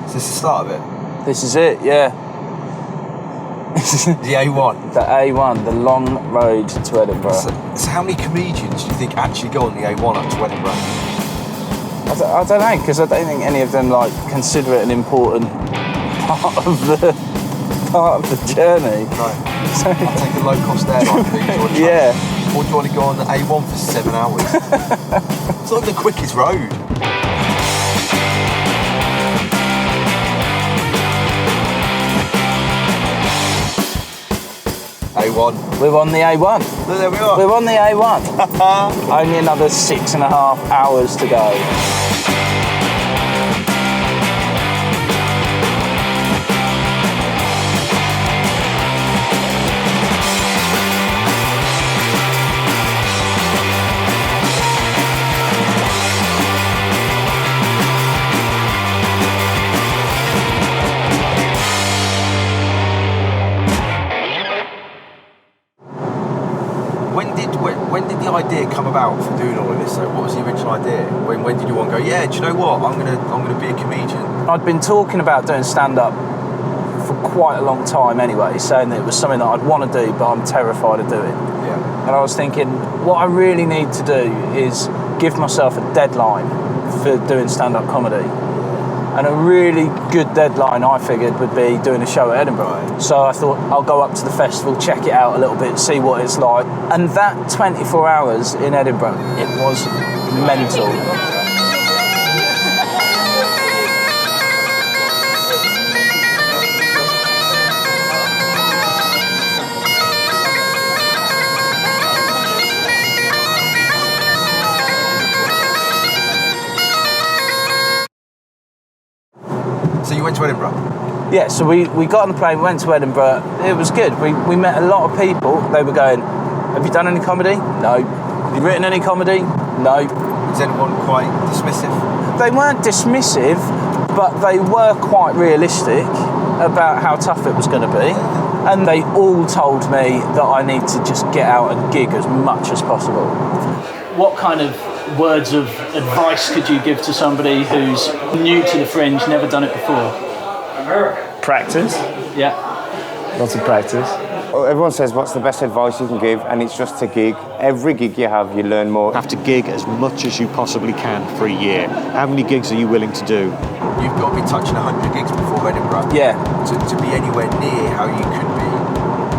Is this the start of it? This is it, yeah. The A1? The A1, the long road to Edinburgh. So how many comedians do you think actually go on the A1 up to Edinburgh? I don't know, because I don't think any of them consider it an important part of the journey. Right. So, I'll take a low-cost airline thing. Yeah. Or do you want to go on the A1 for 7 hours? It's not the quickest road. A1. We're on the A1. Well, there we are. We're on the A1. Only another 6.5 hours to go. When did the idea come about for doing all of this? So what was the original idea? When did you want to go, yeah, do you know what? I'm gonna be a comedian. I'd been talking about doing stand-up for quite a long time anyway, saying that it was something that I'd want to do, but I'm terrified of doing. Yeah. And I was thinking, what I really need to do is give myself a deadline for doing stand-up comedy. And a really good deadline, I figured, would be doing a show at Edinburgh. Right. So I thought, I'll go up to the festival, check it out a little bit, see what it's like. And that 24 hours in Edinburgh, it was mental. So you went to Edinburgh? Yeah, so we got on the plane, went to Edinburgh. It was good. We met a lot of people. They were going, have you done any comedy? No. Have you written any comedy? No. Was anyone quite dismissive? They weren't dismissive, but they were quite realistic about how tough it was going to be. And they all told me that I need to just get out and gig as much as possible. What kind of words of advice could you give to somebody who's new to the Fringe, never done it before? Practice. Yeah. Lots of practice. Everyone says, what's the best advice you can give? And it's just to gig. Every gig you have, you learn more. You have to gig as much as you possibly can for a year. How many gigs are you willing to do? You've got to be touching 100 gigs before Edinburgh. Yeah. To be anywhere near how you could be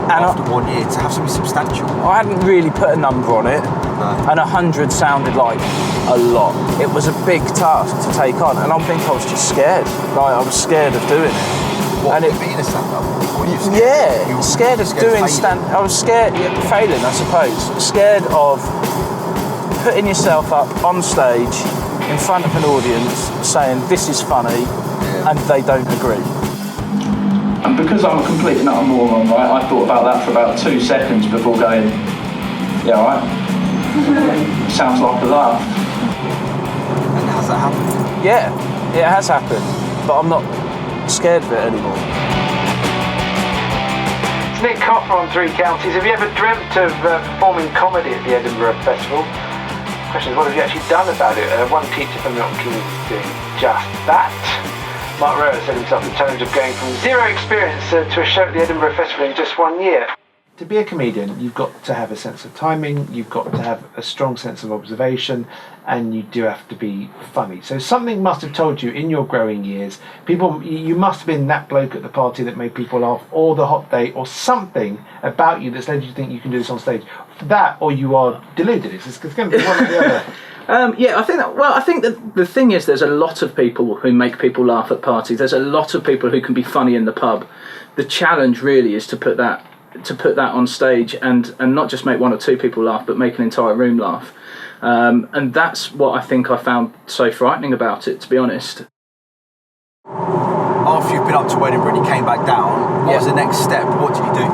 after 1 year, to have something substantial. I hadn't really put a number on it. No. And 100 sounded like a lot. It was a big task to take on, and I think I was just scared. I was scared of doing it. What, and being a stand-up? Scared of doing stand. I was scared, failing, I suppose. Scared of putting yourself up on stage in front of an audience, saying this is funny, and they don't agree. And because I'm a complete and utter moron, right, I thought about that for about 2 seconds before going, yeah, all right. Sounds like a laugh. And has that happened? Yeah, it has happened, but I'm not scared of it anymore. It's Nick Copper on Three Counties. Have you ever dreamt of performing comedy at the Edinburgh Festival? The question is, what have you actually done about it? One teacher from Milton Keynes is doing just that. Mark Rowe set himself the challenge of going from zero experience to a show at the Edinburgh Festival in just 1 year. To be a comedian, you've got to have a sense of timing, you've got to have a strong sense of observation, and you do have to be funny. So something must have told you in your growing years, you must have been that bloke at the party that made people laugh, or the hot date, or something about you that's led you to think you can do this on stage. That, or you are deluded. It's going to be one or the other. I think that the thing is, there's a lot of people who make people laugh at parties. There's a lot of people who can be funny in the pub. The challenge really is to put that on stage and not just make 1 or 2 people laugh, but make an entire room laugh. And that's what I think I found so frightening about it, to be honest. After you've been up to Edinburgh and you came back down, what was the next step? What did you do?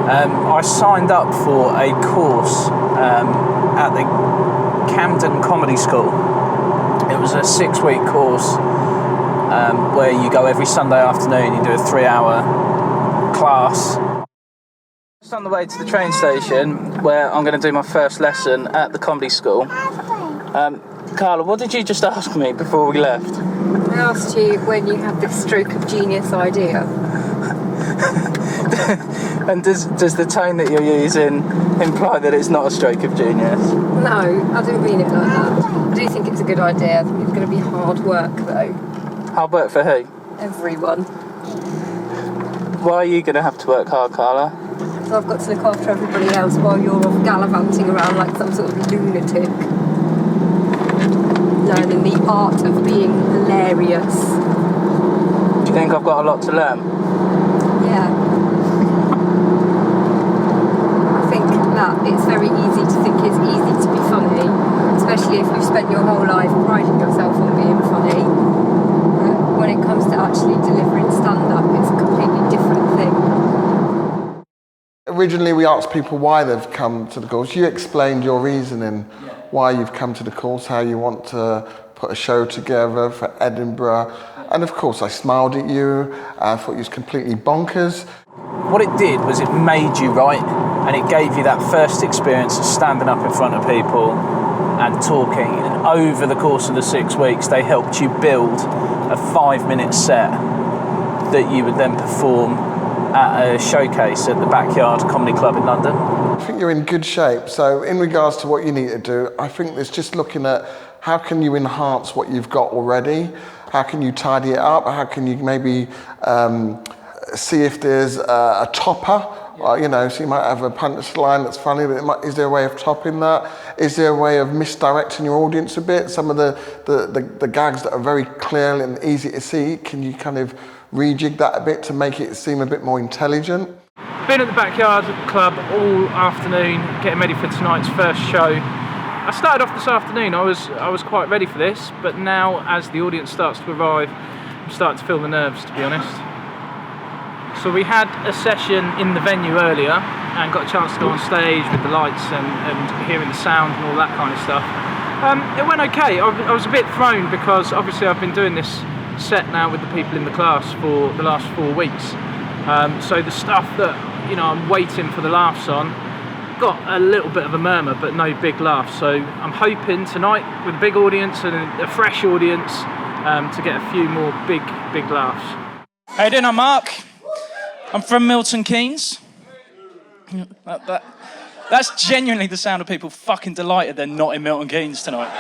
I signed up for a course at the Camden Comedy School. It was a 6-week course where you go every Sunday afternoon, you do a 3-hour class. Just on the way to the train station where I'm going to do my first lesson at the comedy school. Carla, what did you just ask me before we left? asked you when you had this stroke of genius idea. And does the tone that you're using imply that it's not a stroke of genius? No, I didn't mean it like that. I do think it's a good idea. I think it's going to be hard work, though. Hard work for who? Everyone. Why are you going to have to work hard, Carla? So I've got to look after everybody else while you're off gallivanting around like some sort of lunatic. Learning the art of being hilarious. Do you think I've got a lot to learn? Yeah. I think that it's very easy to think it's easy to be funny, especially if you've spent your whole life priding yourself on being funny. But when it comes to actually delivering stand-up, it's a completely different thing. Originally we asked people why they've come to the course. You explained your reasoning why you've come to the course, how you want to put a show together for Edinburgh. And of course I smiled at you, I thought you was completely bonkers. What it did was it made you right, and it gave you that first experience of standing up in front of people and talking. And over the course of the 6 weeks, they helped you build a 5-minute set that you would then perform at a showcase at the Backyard Comedy Club in London. I think you're in good shape. So in regards to what you need to do, I think there's just looking at how can you enhance what you've got already? How can you tidy it up? How can you maybe see if there's a topper? So you might have a punchline that's funny, but is there a way of topping that? Is there a way of misdirecting your audience a bit? Some of the gags that are very clear and easy to see, can you kind of rejig that a bit to make it seem a bit more intelligent? Been at the Backyard Club all afternoon, getting ready for tonight's first show. I started off this afternoon, I was quite ready for this, but now as the audience starts to arrive, I'm starting to feel the nerves, to be honest. So we had a session in the venue earlier and got a chance to go on stage with the lights and hearing the sound and all that kind of stuff. It went okay. I was a bit thrown because obviously I've been doing this set now with the people in the class for the last 4 weeks. So the stuff that I'm waiting for the laughs on got a little bit of a murmur, but no big laughs. So I'm hoping tonight with a big audience and a fresh audience to get a few more big laughs. How you doing? I'm Mark. I'm from Milton Keynes. That's genuinely the sound of people fucking delighted they're not in Milton Keynes tonight.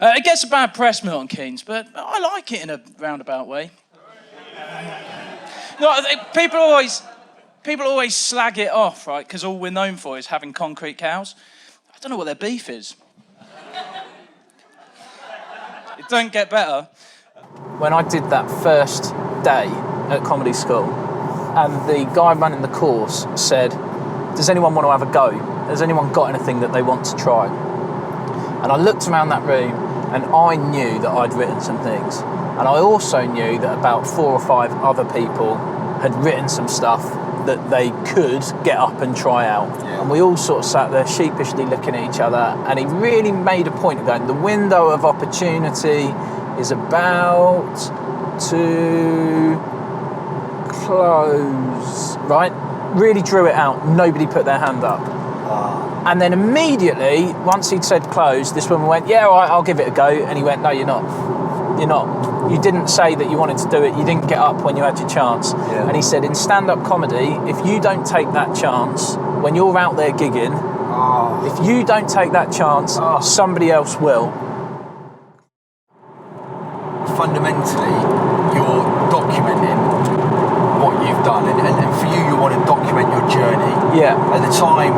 It gets a bad press, Milton Keynes, but I like it in a roundabout way. People always slag it off, right? Because all we're known for is having concrete cows. I don't know what their beef is. It don't get better. When I did that first day at comedy school, and the guy running the course said, "Does anyone want to have a go? Has anyone got anything that they want to try?" And I looked around that room, and I knew that I'd written some things. And I also knew that about 4 or 5 other people had written some stuff that they could get up and try out. Yeah. And we all sort of sat there sheepishly looking at each other, and he really made a point of going, the window of opportunity is about to close, right? Really drew it out, nobody put their hand up. And then immediately, once he'd said close, this woman went, "Yeah, all right, I'll give it a go." And he went, "No, you're not. You're not. You didn't say that you wanted to do it. You didn't get up when you had your chance." Yeah. And he said, in stand-up comedy, if you don't take that chance, when you're out there gigging, if you don't take that chance, somebody else will. Fundamentally, you're documenting what you've done, and for you want to document your journey. Yeah. At the time,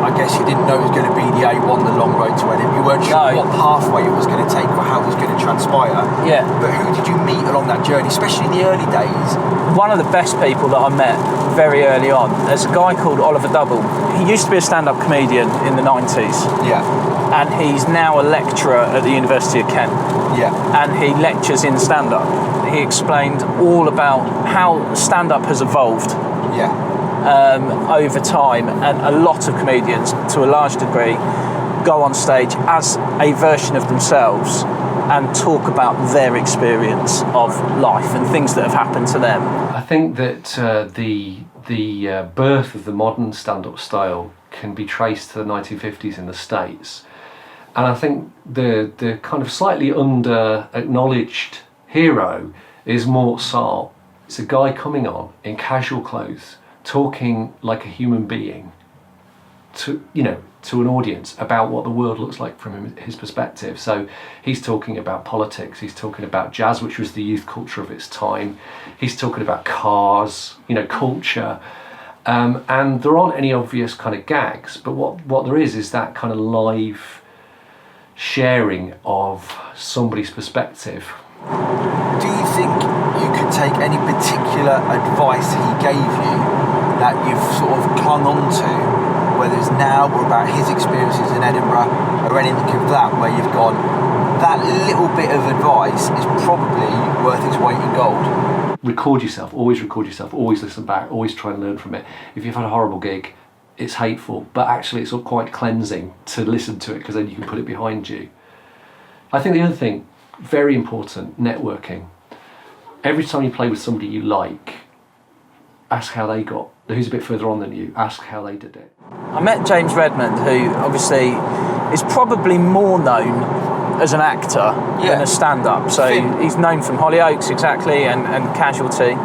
I guess you didn't know it was going to be the A1, the long road to Edinburgh. You weren't sure what pathway it was going to take or how it was going to transpire. Yeah. But who did you meet along that journey, especially in the early days? One of the best people that I met very early on, there's a guy called Oliver Double. He used to be a stand-up comedian in the 90s. Yeah. And he's now a lecturer at the University of Kent. Yeah. And he lectures in stand-up. He explained all about how stand-up has evolved. Yeah. Over time, and a lot of comedians, to a large degree, go on stage as a version of themselves and talk about their experience of life and things that have happened to them. I think that the birth of the modern stand-up style can be traced to the 1950s in the States, And I think the kind of slightly under-acknowledged hero is Mort Sahl. It's a guy coming on in casual clothes, talking like a human being to an audience about what the world looks like from his perspective. So he's talking about politics, he's talking about jazz, which was the youth culture of its time, he's talking about cars, culture, and there aren't any obvious kind of gags, but what there is that kind of live sharing of somebody's perspective. Do you think you could take any particular advice he gave you that you've sort of clung on to, whether it's now or about his experiences in Edinburgh or anything of that, where you've gone, that little bit of advice is probably worth its weight in gold? Record yourself, always listen back, always try and learn from it. If you've had a horrible gig, it's hateful, but actually it's quite cleansing to listen to it, because then you can put it behind you. I think the other thing, very important, networking. Every time you play with somebody you like, ask how they got, who's a bit further on than you, ask how they did it. I met James Redmond, who obviously is probably more known as an actor than a stand-up. So he's known from Hollyoaks, exactly, and Casualty.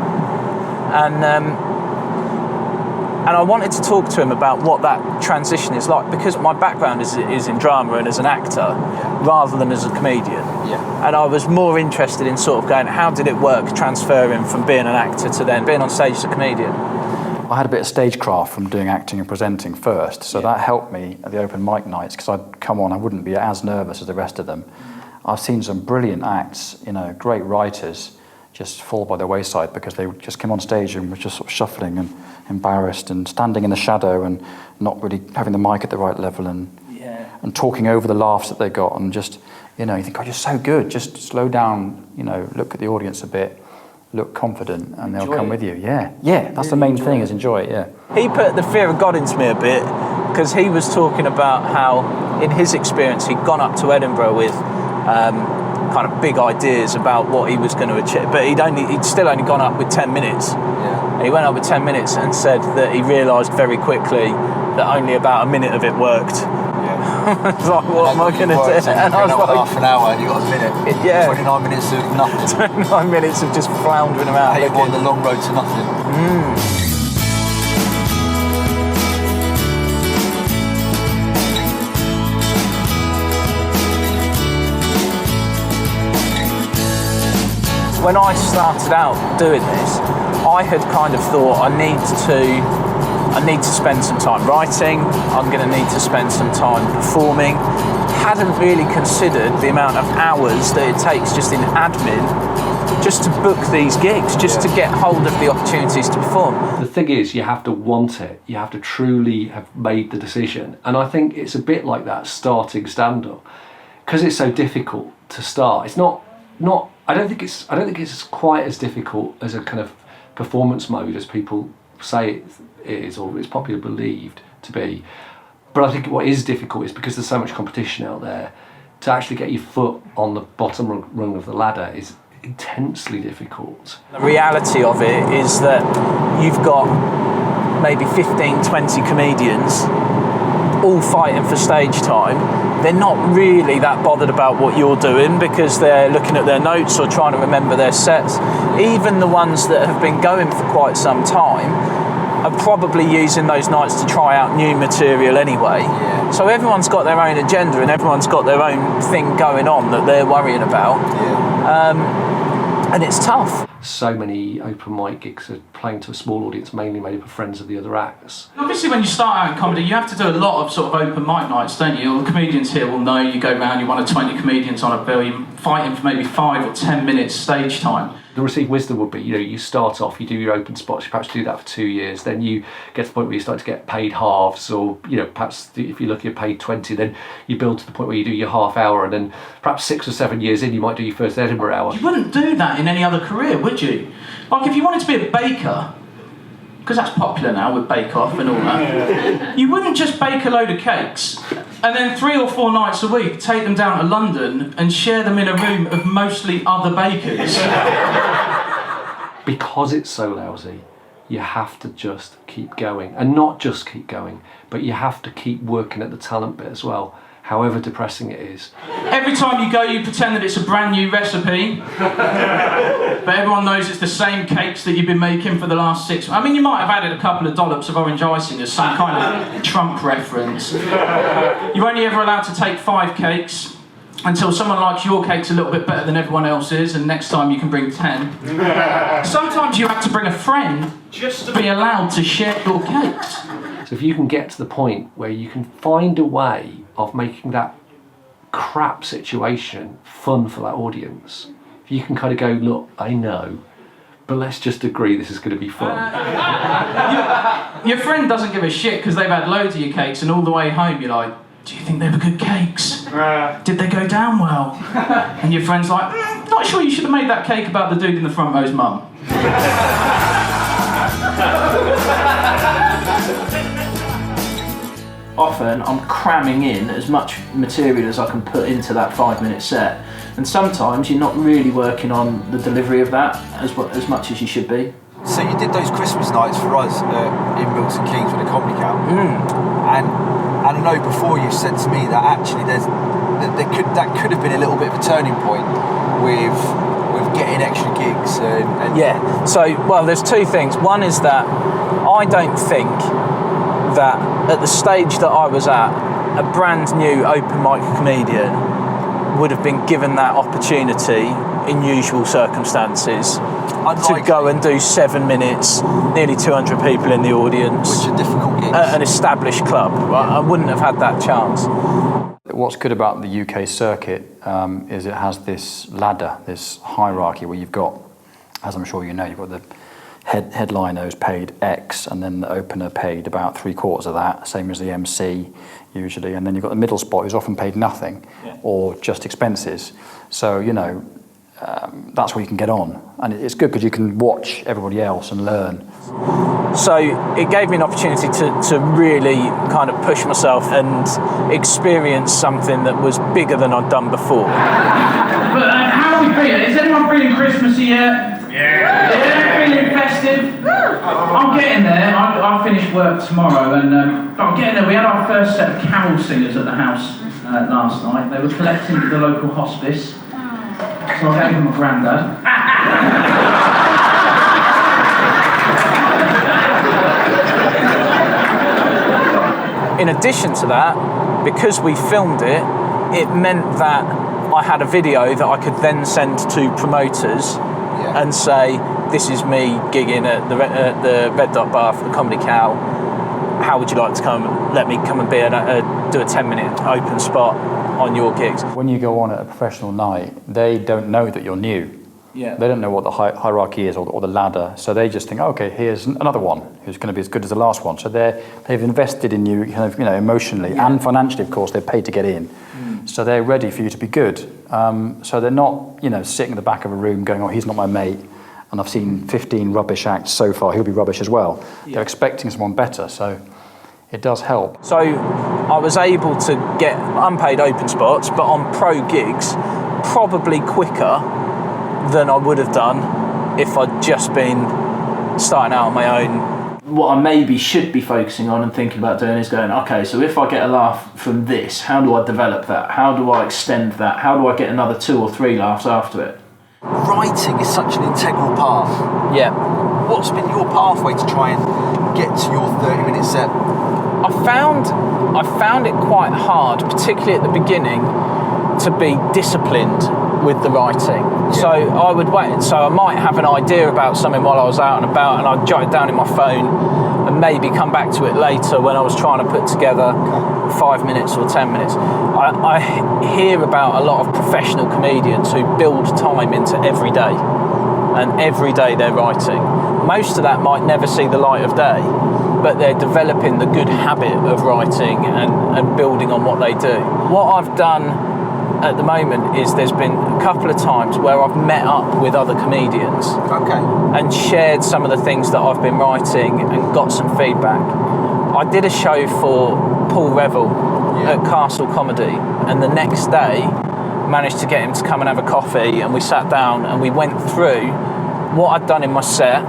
And I wanted to talk to him about what that transition is like, because my background is in drama and as an actor rather than as a comedian. Yeah. And I was more interested in sort of going, how did it work transferring from being an actor to then being on stage as a comedian? I had a bit of stagecraft from doing acting and presenting first, so that helped me at the open mic nights, because I'd come on, I wouldn't be as nervous as the rest of them. I've seen some brilliant acts, great writers, just fall by the wayside because they just came on stage and were just sort of shuffling and embarrassed and standing in the shadow and not really having the mic at the right level and talking over the laughs that they got, and just, you think, oh, you're so good, just slow down, look at the audience a bit, look confident, and they'll come with you. Yeah, that's the main thing, is enjoy it, He put the fear of God into me a bit, because he was talking about how, in his experience, he'd gone up to Edinburgh with kind of big ideas about what he was going to achieve, but he'd still only gone up with 10 minutes. Yeah. He went up with 10 minutes and said that he realised very quickly that only about a minute of it worked. Yeah. It's like, what am I going to do? And I was like, half an hour and you got a minute. Yeah. 29 minutes of nothing. 29 minutes of just floundering about. Hey, on the long road to nothing. When I started out doing this, I had kind of thought I need to spend some time writing, I'm going to need to spend some time performing. Hadn't really considered the amount of hours that it takes just in admin just to book these gigs, just to get hold of the opportunities to perform. The thing is, you have to want it, you have to truly have made the decision, and I think it's a bit like that starting stand-up, because it's so difficult to start. It's not I don't think it's quite as difficult as a kind of performance mode as people say it is, or it's popularly believed to be. But I think what is difficult is because there's so much competition out there, to actually get your foot on the bottom rung of the ladder is intensely difficult. The reality of it is that you've got maybe 15, 20 comedians all fighting for stage time. They're not really that bothered about what you're doing because they're looking at their notes or trying to remember their sets. Even the ones that have been going for quite some time are probably using those nights to try out new material anyway. Yeah. So everyone's got their own agenda and everyone's got their own thing going on that they're worrying about. Yeah. And it's tough. So many open mic gigs are playing to a small audience, mainly made up of friends of the other acts. Obviously, when you start out in comedy, you have to do a lot of sort of open mic nights, don't you? All the comedians here will know. You go round, you're one of 20 comedians on a bill, you're fighting for maybe 5 or 10 minutes stage time. The received wisdom would be, you start off, you do your open spots, you perhaps do that for 2 years, then you get to the point where you start to get paid halves, or perhaps if you're lucky, you're paid 20, then you build to the point where you do your half hour, and then perhaps 6 or 7 years in, you might do your first Edinburgh hour. You wouldn't do that in any other career, would you? Like if you wanted to be a baker, because that's popular now with Bake Off and all that, you wouldn't just bake a load of cakes and then 3 or 4 nights a week take them down to London and share them in a room of mostly other bakers. Because it's so lousy, you have to just keep going, and not just keep going, but you have to keep working at the talent bit as well. however depressing it is. Every time you go, you pretend that it's a brand new recipe, but everyone knows it's the same cakes that you've been making for the last 6 months. I mean, you might have added a couple of dollops of orange icing as some kind of Trump reference. You're only ever allowed to take 5 cakes until someone likes your cakes a little bit better than everyone else's, and next time you can bring 10. Sometimes you have to bring a friend just to be allowed to share your cakes. So if you can get to the point where you can find a way of making that crap situation fun for that audience, if you can kind of go, look, I know, but let's just agree this is going to be fun. Your friend doesn't give a shit because they've had loads of your cakes, and all the way home you're like, do you think they were good cakes? Did they go down well? And your friend's like, not sure you should have made that cake about the dude in the front row's mum. Often I'm cramming in as much material as I can put into that 5-minute set, and sometimes you're not really working on the delivery of that as much as you should be. So you did those Christmas nights for us in Milton Keynes with a comedy camp, and I know before you said to me that actually that could have been a little bit of a turning point with getting extra gigs. And yeah. So there's 2 things. One is that I don't think that at the stage that I was at, a brand new open mic comedian would have been given that opportunity in usual circumstances to go and do 7 minutes, nearly 200 people in the audience, which are difficult gigs, at an established club. Yeah. I wouldn't have had that chance. What's good about the UK circuit is it has this ladder, this hierarchy where you've got, as I'm sure you know, you've got the headliner who's paid X, and then the opener paid about 3/4 of that, same as the MC usually, and then you've got the middle spot who's often paid nothing or just expenses. So, you know, that's where you can get on, and it's good because you can watch everybody else and learn. So it gave me an opportunity to really kind of push myself and experience something that was bigger than I'd done before. But how are we feeling? Is anyone feeling Christmassy yet? Yeah, feeling festive? I'm getting there. I finish work tomorrow, and I'm getting there. We had our first set of carol singers at the house last night. They were collecting at the local hospice, so I gave them a grandad. In addition to that, because we filmed it, it meant that I had a video that I could then send to promoters and say, this is me gigging at the Red Dot Bar for the Comedy Cow. How would you like to come? Let me come and be do a 10-minute open spot on your gigs. When you go on at a professional night, they don't know that you're new. Yeah. They don't know what the hierarchy is or the ladder, so they just think, okay, here's another one who's going to be as good as the last one. So they've invested in you, kind of, you know, emotionally and financially, of course. They're paid to get in, so they're ready for you to be good. So they're not, you know, sitting in the back of a room going, oh, he's not my mate, and I've seen 15 rubbish acts so far. He'll be rubbish as well. Yeah. They're expecting someone better, so it does help. So I was able to get unpaid open spots, but on pro gigs, probably quicker than I would have done if I'd just been starting out on my own. What I maybe should be focusing on and thinking about doing is going, okay, so if I get a laugh from this, how do I develop that? How do I extend that? How do I get another 2 or 3 laughs after it? Writing is such an integral part. Yeah. What's been your pathway to try and get to your 30-minute set? I found it quite hard, particularly at the beginning, to be disciplined with the writing. Yeah. So I would wait. So I might have an idea about something while I was out and about, and I'd jot it down in my phone and maybe come back to it later when I was trying to put together 5 minutes or 10 minutes. I hear about a lot of professional comedians who build time into every day, and every day they're writing. Most of that might never see the light of day, but they're developing the good habit of writing and building on what they do. What I've done at the moment is there's been a couple of times where I've met up with other comedians and shared some of the things that I've been writing and got some feedback. I did a show for Paul Revel at Castle Comedy, and the next day managed to get him to come and have a coffee, and we sat down and we went through what I'd done in my set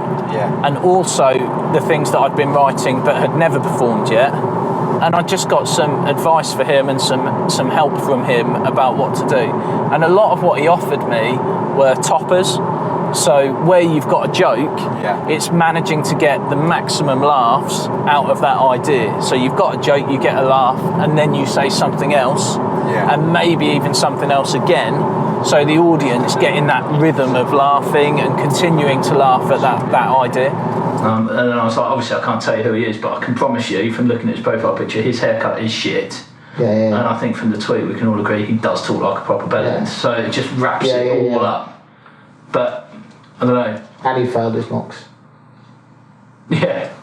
and also the things that I'd been writing but had never performed yet. and I just got some advice for him and some help from him about what to do. And a lot of what he offered me were toppers. So where you've got a joke, it's managing to get the maximum laughs out of that idea. So you've got a joke, you get a laugh, and then you say something else, and maybe even something else again. So the audience getting that rhythm of laughing and continuing to laugh at that idea. And then I was like, obviously I can't tell you who he is, but I can promise you from looking at his profile picture, his haircut is shit. And I think from the tweet we can all agree he does talk like a proper bellend. So it just wraps it all up. But I don't know. And he failed his mocks. Yeah.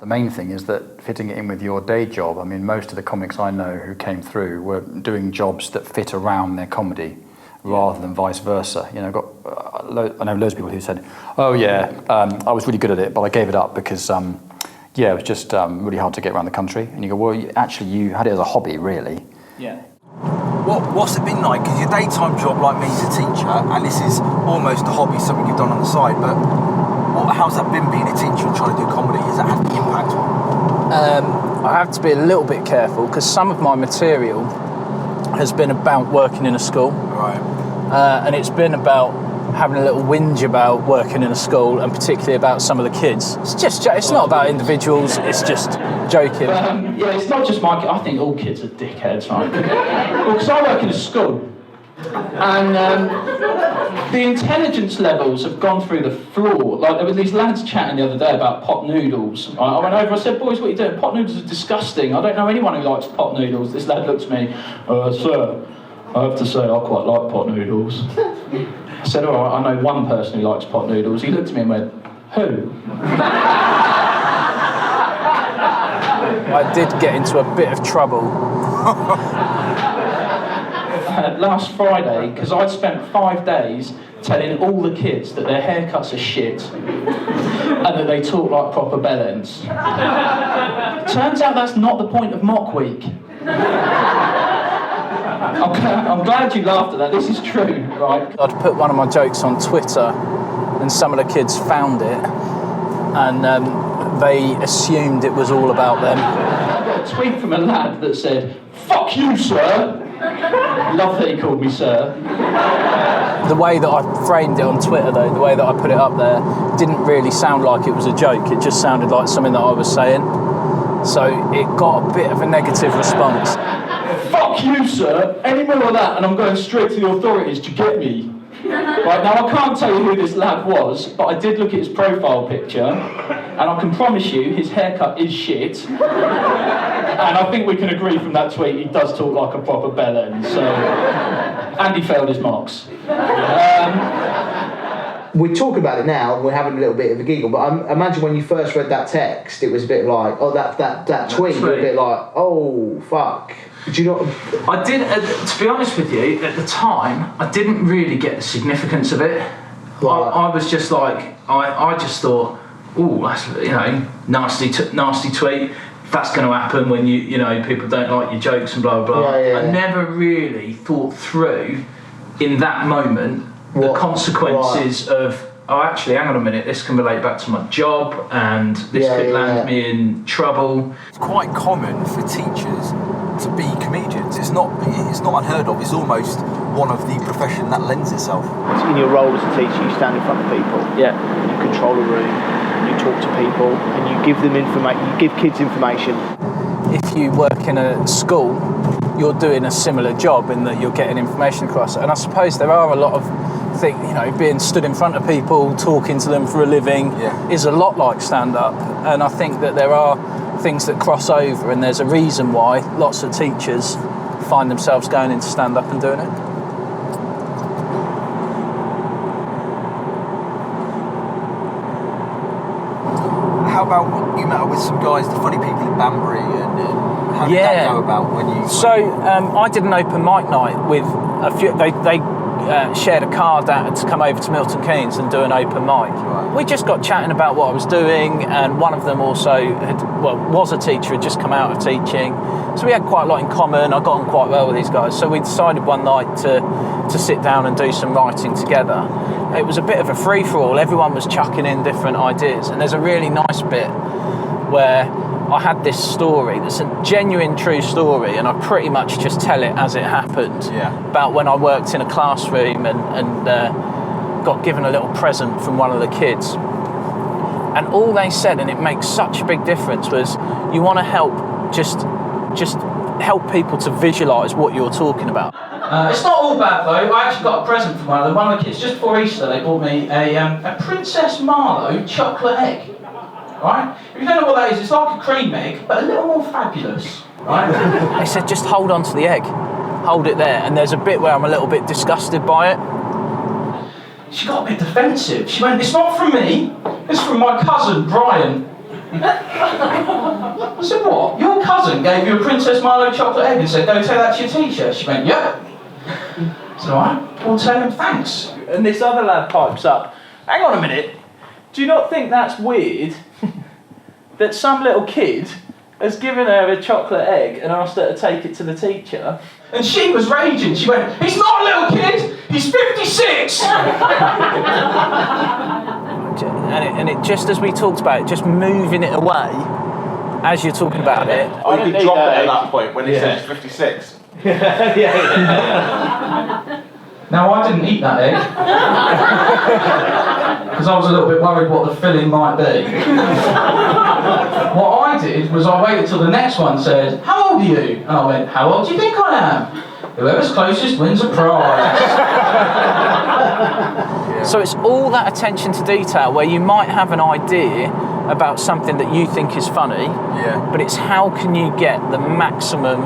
The main thing is that fitting it in with your day job. I mean, most of the comics I know who came through were doing jobs that fit around their comedy rather than vice versa. You know, I know loads of people who said, "Oh yeah, I was really good at it, but I gave it up because it was just really hard to get around the country." And you go, "Well, you had it as a hobby, really." Yeah. What's it been like? Because your daytime job, like me, is a teacher, and this is almost a hobby, something you've done on the side. But how's that been being a teacher and trying to do comedy? Has that had any impact on? I have to be a little bit careful because some of my material has been about working in a school, right? And it's been about having a little whinge about working in a school, and particularly about some of the kids. It's not about individuals. It's just joking. It's not just my kids. I think all kids are dickheads, right? Well, because I work in a school, and the intelligence levels have gone through the floor. Like, there were these lads chatting the other day about pot noodles. I went over, I said, "Boys, what are you doing? Pot noodles are disgusting. I don't know anyone who likes pot noodles." This lad looked at me, "Sir, I have to say I quite like pot noodles." I said, "All right, I know one person who likes pot noodles." He looked at me and went, "Who?" I did get into a bit of trouble. Last Friday, because I'd spent 5 days telling all the kids that their haircuts are shit and that they talk like proper bellends. Turns out that's not the point of Mock Week. I'm glad you laughed at that. This is true, right? I'd put one of my jokes on Twitter, and some of the kids found it, and they assumed it was all about them. I got a tweet from a lad that said, "Fuck you, sir." Love that he called me sir. The way that I framed it on Twitter, though, the way that I put it up there, didn't really sound like it was a joke. It just sounded like something that I was saying. So it got a bit of a negative response. "Fuck you, sir. Any more of that and I'm going straight to the authorities. Do you get me?" Right, now I can't tell you who this lad was, but I did look at his profile picture, and I can promise you his haircut is shit. And I think we can agree from that tweet he does talk like a proper bellend. So, and he failed his mocks. We talk about it now, and we're having a little bit of a giggle. But I imagine when you first read that text, it was a bit like, that tweet, you were a bit like, oh fuck. Do you know? I did. To be honest with you, at the time, I didn't really get the significance of it. Right. I was just like, I just thought, oh, that's nasty tweet. That's going to happen when people don't like your jokes and blah blah blah. I never really thought through in that moment the consequences of. Oh, actually, hang on a minute. This can relate back to my job, and this could land me in trouble. It's quite common for teachers to be comedians. It's not unheard of. It's almost one of the profession that lends itself. In your role as a teacher, you stand in front of people. Yeah. You control a room. You talk to people, and you give them information. You give kids information. If you work in a school, you're doing a similar job in that you're getting information across. And I suppose there are a lot of things, being stood in front of people, talking to them for a living is a lot like stand-up. And I think that there are things that cross over, and there's a reason why lots of teachers find themselves going into stand-up and doing it. How about you met up with some guys, the funny people in Banbury, and how did that go about when you... So I did an open mic night with a few... They shared a card to come over to Milton Keynes and do an open mic. Right. We just got chatting about what I was doing, and one of them also was a teacher, had just come out of teaching. So we had quite a lot in common. I got on quite well with these guys. So we decided one night to sit down and do some writing together. It was a bit of a free-for-all. Everyone was chucking in different ideas, and there's a really nice bit where I had this story that's a genuine true story, and I pretty much just tell it as it happened. About when I worked in a classroom and got given a little present from one of the kids. And all they said, and it makes such a big difference, was you want to help just help people to visualise what you're talking about. It's not all bad though. I actually got a present from one of the kids just before Easter. They bought me a Princess Marlowe chocolate egg. Right? If you don't know what that is, it's like a cream egg, but a little more fabulous. Right? They said just hold on to the egg, hold it there, and there's a bit where I'm a little bit disgusted by it. She got a bit defensive. She went, "It's not from me. It's from my cousin Brian." I said, "What? Your cousin gave you a Princess Marlowe chocolate egg and said, go tell that to your teacher?" She went, "Yep." I said, "All right, we'll tell him thanks." And this other lad pipes up, "Hang on a minute, do you not think that's weird that some little kid has given her a chocolate egg and asked her to take it to the teacher?" And she was raging. She went, "He's not a little kid, he's 56! And it just as we talked about it, just moving it away as you're talking about it. I didn't drop it at that point when it says 56. Now, I didn't eat that egg because I was a little bit worried what the filling might be. What I did was I waited till the next one said, "How old are you?" And I went, "How old do you think I am? Whoever's closest wins a prize." So it's all that attention to detail where you might have an idea about something that you think is funny, but it's how can you get the maximum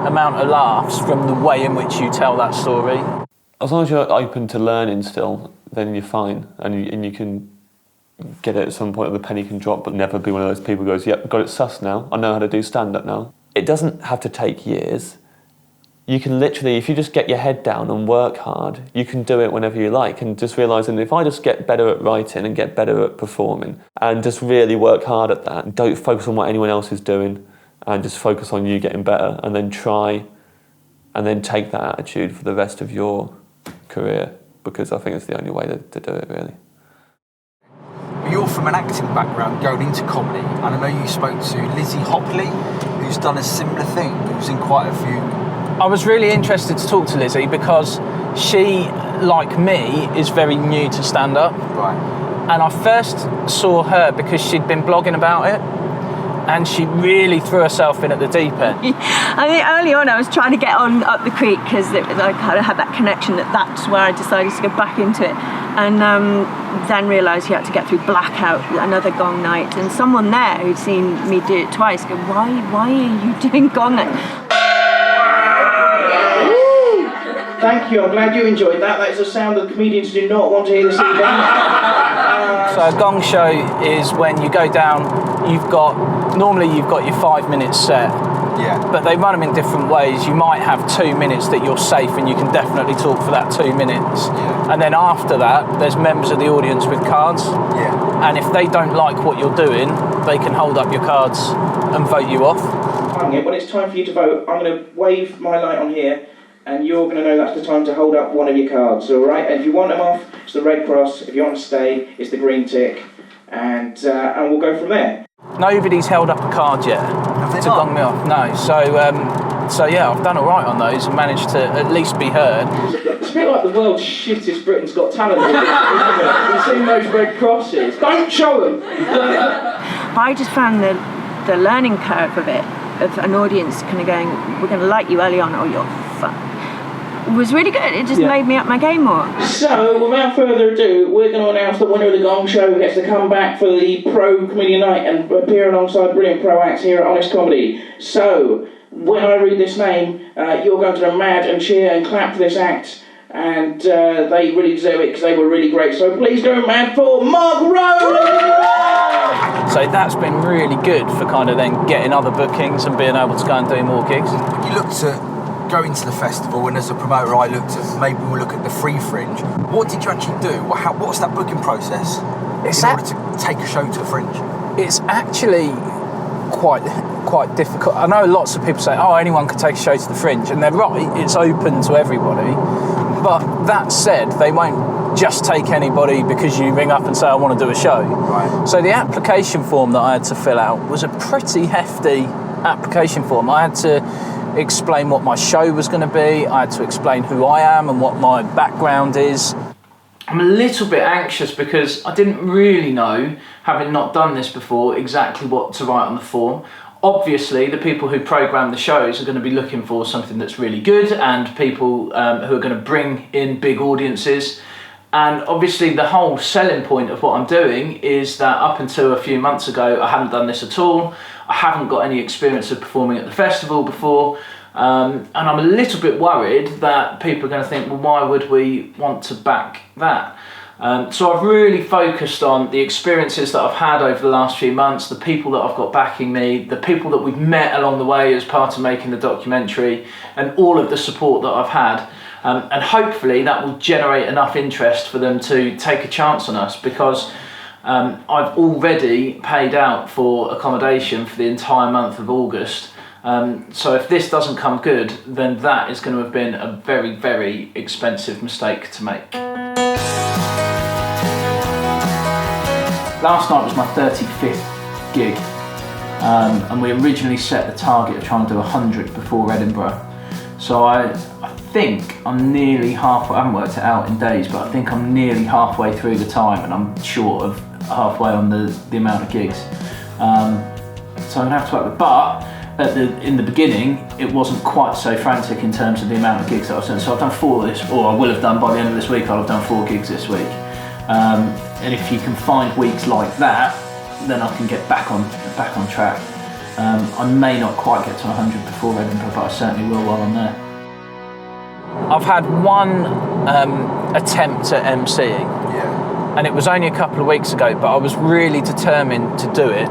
amount of laughs from the way in which you tell that story. As long as you're open to learning still, then you're fine, and you can get it at some point, the penny can drop, but never be one of those people who goes, "Yep, got it sus now, I know how to do stand-up now." It doesn't have to take years. You can literally, if you just get your head down and work hard, you can do it whenever you like, and just realising if I just get better at writing and get better at performing and just really work hard at that, don't focus on what anyone else is doing and just focus on you getting better, and then try and then take that attitude for the rest of your career, because I think it's the only way to do it, really. You're from an acting background going into comedy, and I know you spoke to Lizzie Hopley, who's done a similar thing, who's in quite a few. I was really interested to talk to Lizzie because she, like me, is very new to stand-up. Right. And I first saw her because she'd been blogging about it, and she really threw herself in at the deep end. I think early on I was trying to get on up the creek because I kind of had that connection that's where I decided to go back into it, and then realised you had to get through Blackout, another Gong night, and someone there who'd seen me do it twice go, why are you doing Gong night? Thank you, I'm glad you enjoyed that. That is a sound that comedians do not want to hear this evening. So a gong show is when you go down, normally you've got your 5 minute set, but they run them in different ways. You might have 2 minutes that you're safe and you can definitely talk for that 2 minutes. And then after that, there's members of the audience with cards. And if they don't like what you're doing, they can hold up your cards and vote you off. When it's time for you to vote, I'm going to wave my light on here, and you're going to know that's the time to hold up one of your cards, all right? And if you want them off, it's the red cross. If you want to stay, it's the green tick. And we'll go from there. Nobody's held up a card yet to gong me off. No. So yeah, I've done all right on those and managed to at least be heard. It's a bit like the world's shittest Britain's Got Talent, isn't it? You've seen those red crosses. Don't show them! I just found the learning curve of it, of an audience kind of going, we're going to like you early on, or you're fuck, was really good. It just made me up my game more. So, without further ado, we're going to announce the winner of the Gong Show who gets to come back for the Pro Comedian Night and appear alongside brilliant pro acts here at Honest Comedy. So, when I read this name, you're going to go mad and cheer and clap for this act, and they really deserve it because they were really great. So please go mad for Mark Rowley! So that's been really good for kind of then getting other bookings and being able to go and do more gigs. You looked at going to the festival, and as a promoter I looked at maybe we'll look at the Free Fringe. What did you actually do? What's that booking process in order to take a show to a Fringe? It's actually quite difficult. I know lots of people say, oh, anyone could take a show to the Fringe, and they're right, it's open to everybody. But that said, they won't just take anybody because you ring up and say, I want to do a show. Right. So the application form that I had to fill out was a pretty hefty application form. I had to explain what my show was going to be. I had to explain who I am and what my background is. I'm a little bit anxious because I didn't really know, having not done this before, exactly what to write on the form. Obviously, the people who program the shows are going to be looking for something that's really good and people who are going to bring in big audiences. And obviously the whole selling point of what I'm doing is that up until a few months ago, I hadn't done this at all. I haven't got any experience of performing at the festival before. And I'm a little bit worried that people are going to think, well, why would we want to back that? So I've really focused on the experiences that I've had over the last few months, the people that I've got backing me, the people that we've met along the way as part of making the documentary, and all of the support that I've had. And hopefully that will generate enough interest for them to take a chance on us, because I've already paid out for accommodation for the entire month of August. So if this doesn't come good, then that is going to have been a very, very expensive mistake to make. Last night was my 35th gig, and we originally set the target of trying to do 100 before Edinburgh. So I think I'm nearly halfway, I haven't worked it out in days, but I think I'm nearly halfway through the time, and I'm short of halfway on the amount of gigs. So I'm going to have to work with, but in the beginning, it wasn't quite so frantic in terms of the amount of gigs that I was doing. So I've done 4 this, or I will have done by the end of this week, I'll have done 4 gigs this week. And if you can find weeks like that, then I can get back on track. I may not quite get to 100 before Edinburgh, but I certainly will while I'm there. I've had one attempt at MCing, and it was only a couple of weeks ago, but I was really determined to do it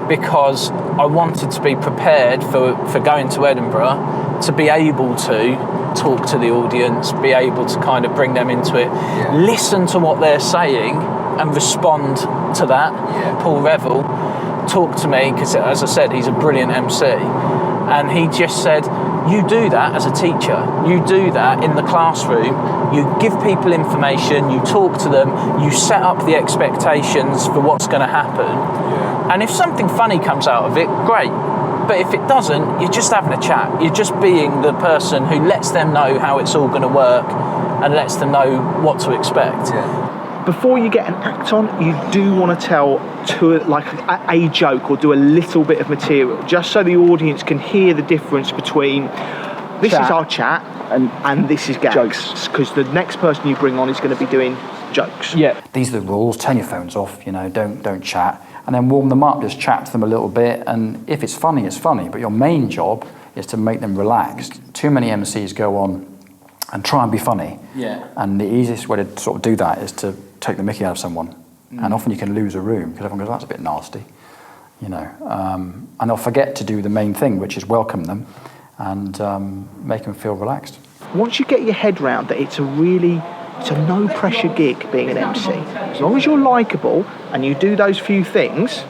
because I wanted to be prepared for going to Edinburgh, to be able to talk to the audience, be able to kind of bring them into it, listen to what they're saying and respond to that. Paul Revel talked to me, because as I said, he's a brilliant MC, and he just said, you do that as a teacher, you do that in the classroom, you give people information, you talk to them, you set up the expectations for what's going to happen, and if something funny comes out of it, great. But if it doesn't, you're just having a chat. You're just being the person who lets them know how it's all going to work and lets them know what to expect. Before you get an act on, you do want to tell a joke or do a little bit of material, just so the audience can hear the difference between this is our chat and this is jokes. Because the next person you bring on is going to be doing jokes. These are the rules. Turn your phones off. Don't chat. And then warm them up, just chat to them a little bit, and if it's funny, it's funny, but your main job is to make them relaxed. Too many MCs go on and try and be funny, and the easiest way to sort of do that is to take the mickey out of someone, and often you can lose a room, because everyone goes, that's a bit nasty, and they'll forget to do the main thing, which is welcome them, and make them feel relaxed. Once you get your head round that it's a no pressure gig being an MC. As long as you're likeable and you do those few things,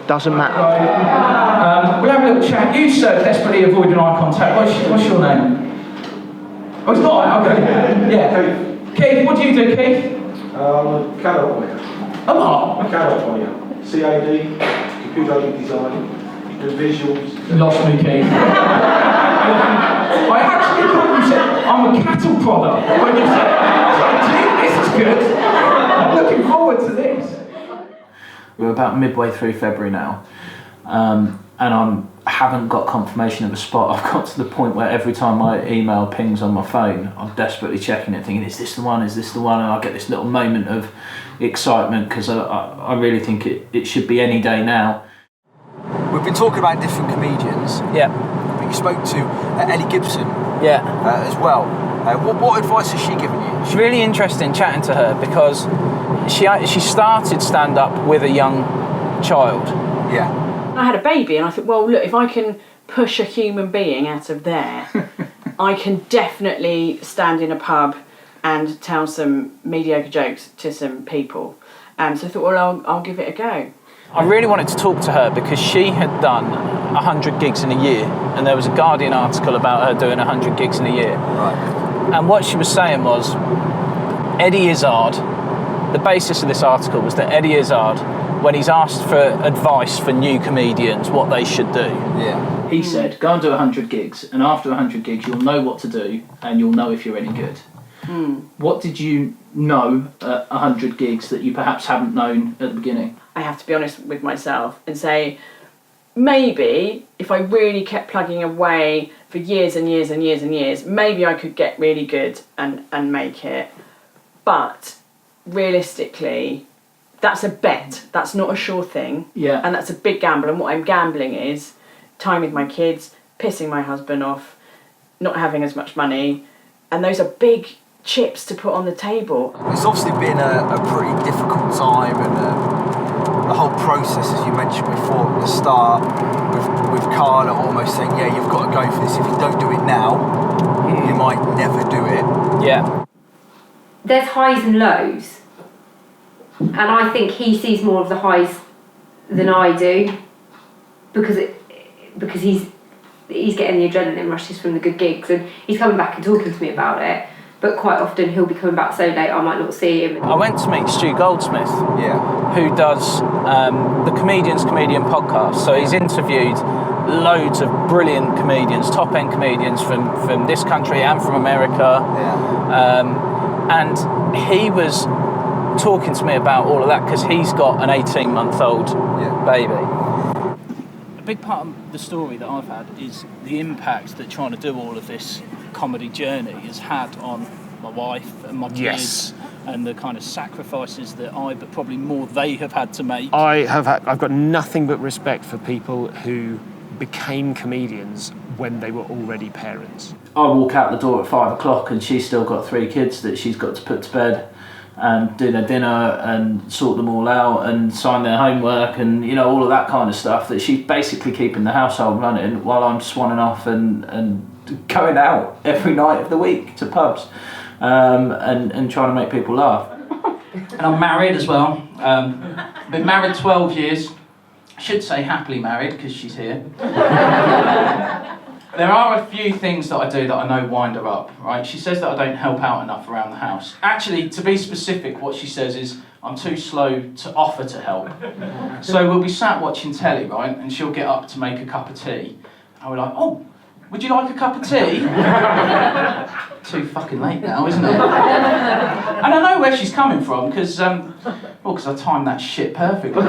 doesn't matter. We'll have a little chat. You, sir, desperately avoiding eye contact. What's your name? Oh, it's not. Okay. Keith, what do you do, Keith? I'm a CAD operator. A what? A CAD operator. CAD, computer-aided design, do visuals. Lost me, Keith. I actually thought you said I'm a cattle prodder when you said, this is good. I'm looking forward to this. We're about midway through February now, and I haven't got confirmation of a spot. I've got to the point where every time my email pings on my phone, I'm desperately checking it, thinking, is this the one? Is this the one? And I get this little moment of excitement, because I really think it should be any day now. We've been talking about different comedians. But you spoke to Ellie Gibson. As well. What advice has she given you? It's really interesting chatting to her, because she started stand-up with a young child. I had a baby, and I thought, well, look, if I can push a human being out of there, I can definitely stand in a pub and tell some mediocre jokes to some people. So I thought, well, I'll give it a go. I really wanted to talk to her because she had done 100 gigs in a year, and there was a Guardian article about her doing 100 gigs in a year. Right. And what she was saying was, Eddie Izzard, the basis of this article was that Eddie Izzard, when he's asked for advice for new comedians, what they should do. Yeah. He said, go and do 100 gigs, and after 100 gigs, you'll know what to do, and you'll know if you're any good. What did you know at 100 gigs that you perhaps haven't known at the beginning? I have to be honest with myself and say, maybe if I really kept plugging away for years and years and years and years, maybe I could get really good and make it. But realistically, that's a bet. That's not a sure thing. Yeah. And that's a big gamble. And what I'm gambling is time with my kids, pissing my husband off, not having as much money. And those are big chips to put on the table. It's obviously been a pretty difficult time, and the whole process, as you mentioned before at the start, with Carla almost saying, yeah, you've got to go for this. If you don't do it now, you might never do it. Yeah. There's highs and lows, and I think he sees more of the highs than I do, because he's getting the adrenaline rushes from the good gigs, and he's coming back and talking to me about it. But quite often he'll be coming back so late I might not see him. I went to meet Stu Goldsmith, who does the Comedian's Comedian podcast. So he's interviewed loads of brilliant comedians, top-end comedians from this country and from America. And he was talking to me about all of that because he's got an 18-month-old baby. A big part of the story that I've had is the impact that trying to do all of this comedy journey has had on my wife and my kids, and the kind of sacrifices that but probably more they have had to make. I've got nothing but respect for people who became comedians when they were already parents. I walk out the door at 5 o'clock and she's still got 3 kids that she's got to put to bed and do their dinner and sort them all out and sign their homework and, you know, all of that kind of stuff, that she's basically keeping the household running while I'm swanning off and going out every night of the week to pubs and trying to make people laugh. And I'm married as well. Been married 12 years. I should say happily married because she's here. There are a few things that I do that I know wind her up, right? She says that I don't help out enough around the house. Actually, to be specific, what she says is I'm too slow to offer to help. So we'll be sat watching telly, right? And she'll get up to make a cup of tea. And we're like, oh, would you like a cup of tea? Too fucking late now, isn't it? And I know where she's coming from, because I timed that shit perfectly.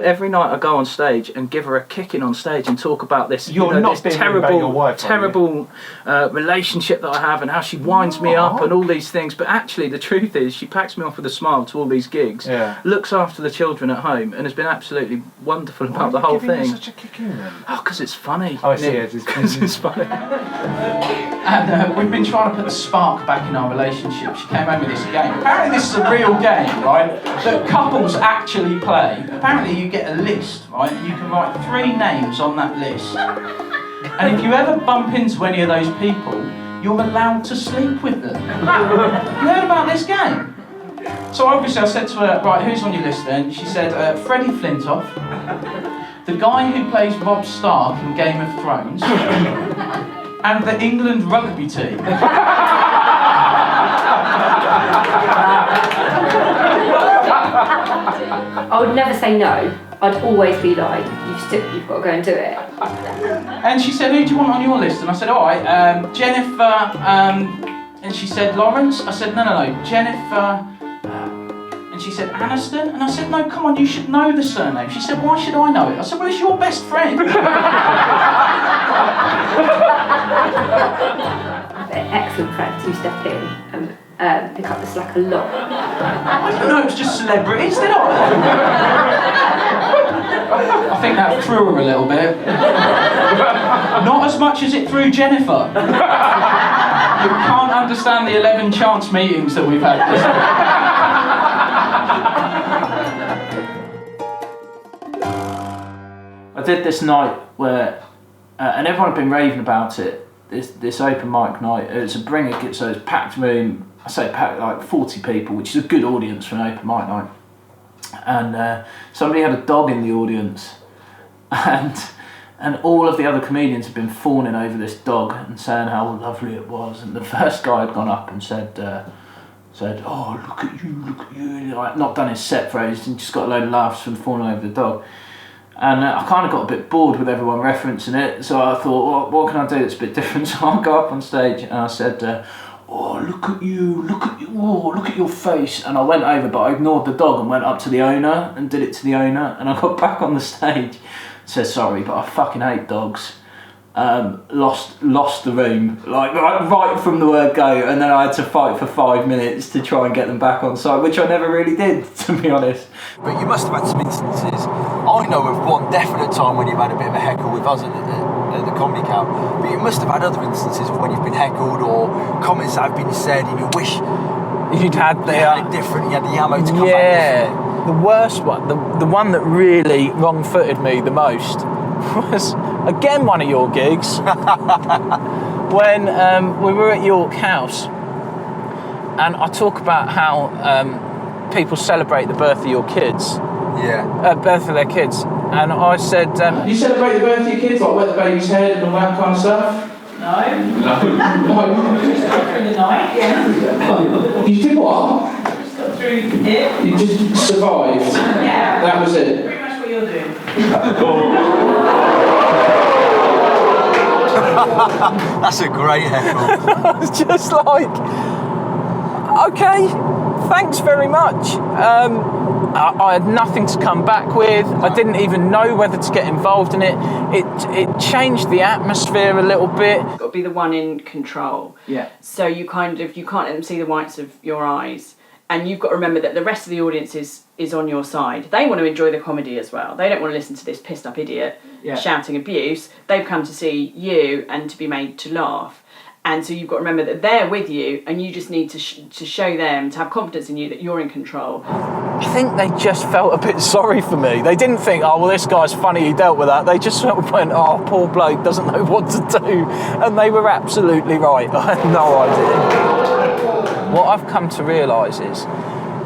Every night I go on stage and give her a kicking on stage and talk about this, this terrible relationship that I have and how she winds me up and all these things. But actually, the truth is, she packs me off with a smile to all these gigs, looks after the children at home, and has been absolutely wonderful about the whole thing. Such a kicking then? Oh, because it's funny. Oh, I see it. Because it's funny. And we've been trying to put the spark back in our relationship. She came home with this game. Apparently this is a real game, right, that couples actually play. Apparently you get a list, right, and you can write 3 names on that list. And if you ever bump into any of those people, you're allowed to sleep with them. You heard about this game? So obviously I said to her, right, who's on your list then? She said, Freddie Flintoff, the guy who plays Robb Stark in Game of Thrones, and the England rugby team. I would never say no. I'd always be like, you've got to go and do it. And she said, who do you want on your list? And I said, all right, Jennifer, and she said, Lawrence? I said, no, Jennifer, and she said, Aniston? And I said, no, come on, you should know the surname. She said, why should I know it? I said, well, it's your best friend. Excellent friends who step in and pick up the slack a lot. I didn't know it was just celebrities, did I? I think that threw her a little bit. Not as much as it threw Jennifer. You can't understand the 11 chance meetings that we've had this week. I did this night where, and everyone had been raving about it, this open mic night. It's a bringer, so it's packed room. I say packed, like 40 people, which is a good audience for an open mic night. and somebody had a dog in the audience, and all of the other comedians had been fawning over this dog and saying how lovely it was, and the first guy had gone up and said, "Oh, look at you," like, not done his set phrase and just got a load of laughs from fawning over the dog. And I kind of got a bit bored with everyone referencing it, so I thought, well, what can I do that's a bit different? So I'll go up on stage and I said, "Oh, look at you, oh, look at your face." And I went over, but I ignored the dog and went up to the owner and did it to the owner. And I got back on the stage, said, "Sorry, but I fucking hate dogs." Lost the room, like right from the word go, and then I had to fight for 5 minutes to try and get them back on side, which I never really did, to be honest. But you must have had some instances. I know of one definite time when you've had a bit of a heckle with us at the Comedy Camp, but you must have had other instances of when you've been heckled or comments that have been said and you wish you'd had it different, you had the ammo to come back differently. The worst one, the one that really wrong-footed me the most was, again, one of your gigs, when we were at York House, and I talk about how people celebrate the birth of your kids. Birth of their kids. And I said... you celebrate the birth of your kids, like wet the baby's head and all that kind of stuff? No. Just got through the night, yeah. You did what? Just got through it. You just survived? Yeah. That was it? Pretty much what you're doing. That's a great heckle. It's just like, okay, thanks very much. I had nothing to come back with. I didn't even know whether to get involved in it. It changed the atmosphere a little bit. You've got to be the one in control. Yeah. So you can't let them see the whites of your eyes. And you've got to remember that the rest of the audience is on your side. They want to enjoy the comedy as well. They don't want to listen to this pissed up idiot shouting abuse. They've come to see you and to be made to laugh. And so you've got to remember that they're with you, and you just need to show them, to have confidence in you that you're in control. I think they just felt a bit sorry for me. They didn't think, oh, well, this guy's funny, he dealt with that. They just sort of went, oh, poor bloke, doesn't know what to do. And they were absolutely right. I had no idea. What I've come to realise is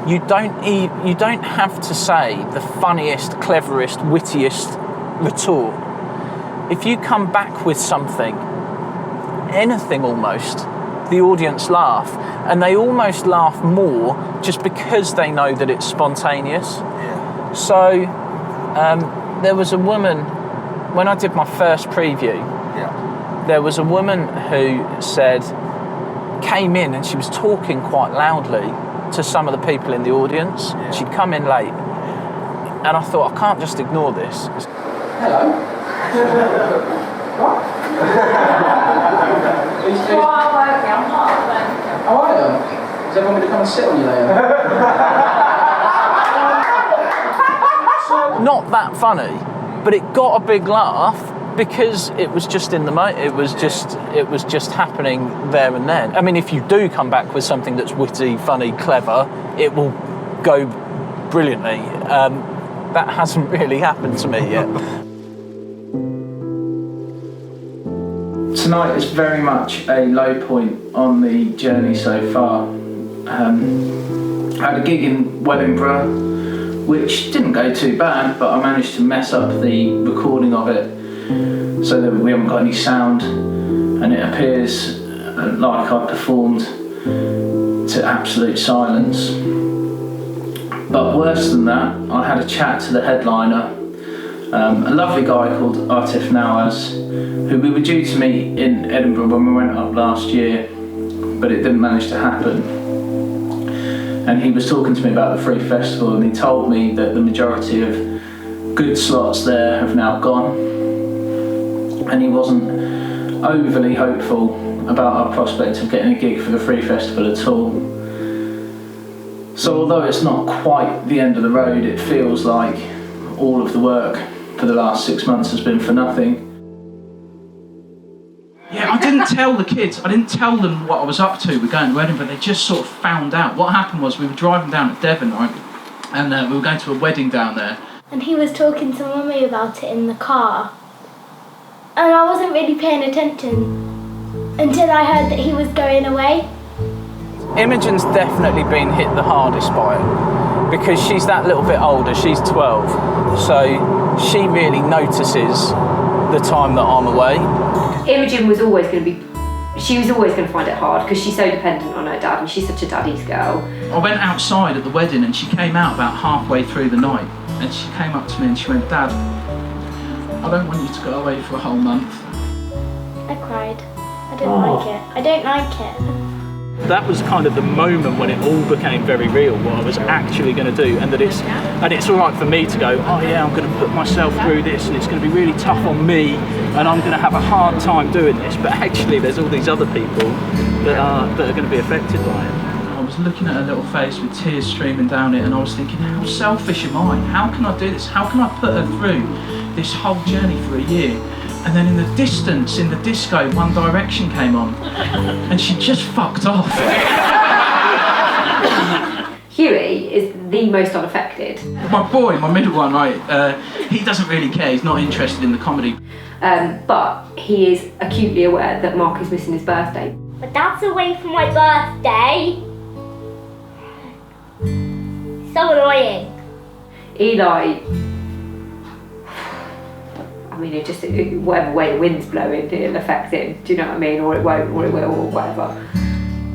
you don't have to say the funniest, cleverest, wittiest retort. If you come back with something, anything almost, the audience laugh, and they almost laugh more just because they know that it's spontaneous. So there was a woman, when I did my first preview, there was a woman who came in and she was talking quite loudly to some of the people in the audience. She'd come in late, and I thought, I can't just ignore this. Hello. How are you? Does everyone want to come and sit on you later? Not that funny, but it got a big laugh because it was just in the moment. It was just happening there and then. I mean, if you do come back with something that's witty, funny, clever, it will go brilliantly. That hasn't really happened to me yet. Tonight is very much a low point on the journey so far. I had a gig in Edinburgh, which didn't go too bad, but I managed to mess up the recording of it so that we haven't got any sound, and it appears like I performed to absolute silence. But worse than that, I had a chat to the headliner, a lovely guy called Atif Nawaz, who we were due to meet in Edinburgh when we went up last year, but it didn't manage to happen. And he was talking to me about the Fringe Festival, and he told me that the majority of good slots there have now gone, and he wasn't overly hopeful about our prospect of getting a gig for the Fringe Festival at all. So although it's not quite the end of the road, it feels like all of the work for the last 6 months has been for nothing. Yeah, I didn't tell the kids, I didn't tell them what I was up to with going to Edinburgh. They just sort of found out. What happened was we were driving down to Devon, right, and we were going to a wedding down there. And he was talking to Mummy about it in the car. And I wasn't really paying attention until I heard that he was going away. Imogen's definitely been hit the hardest by it. because she's that little bit older, she's 12, so she really notices the time that I'm away. Imogen was always going to be, she was always going to find it hard because she's so dependent on her dad and she's such a daddy's girl. I went outside at the wedding and she came out about halfway through the night and she came up to me and she went, Dad, I don't want you to go away for a whole month. I cried. I didn't like it. I don't like it. That was kind of the moment when it all became very real, what I was actually going to do, and that it's all right for me to go, oh yeah, I'm going to put myself through this and it's going to be really tough on me and I'm going to have a hard time doing this, but actually there's all these other people that are going to be affected by it. I was looking at her little face with tears streaming down it and I was thinking, how selfish am I? How can I do this? How can I put her through this whole journey for a year? And then in the distance, in the disco, One Direction came on and she just fucked off. Huey is the most unaffected. My boy, my middle one, right, he doesn't really care, he's not interested in the comedy. But he is acutely aware that Mark is missing his birthday. But that's away from my birthday. So annoying. Eli, I mean, it just, whatever way the wind's blowing, it'll affect him, do you know what I mean? Or it won't, or it will, or whatever.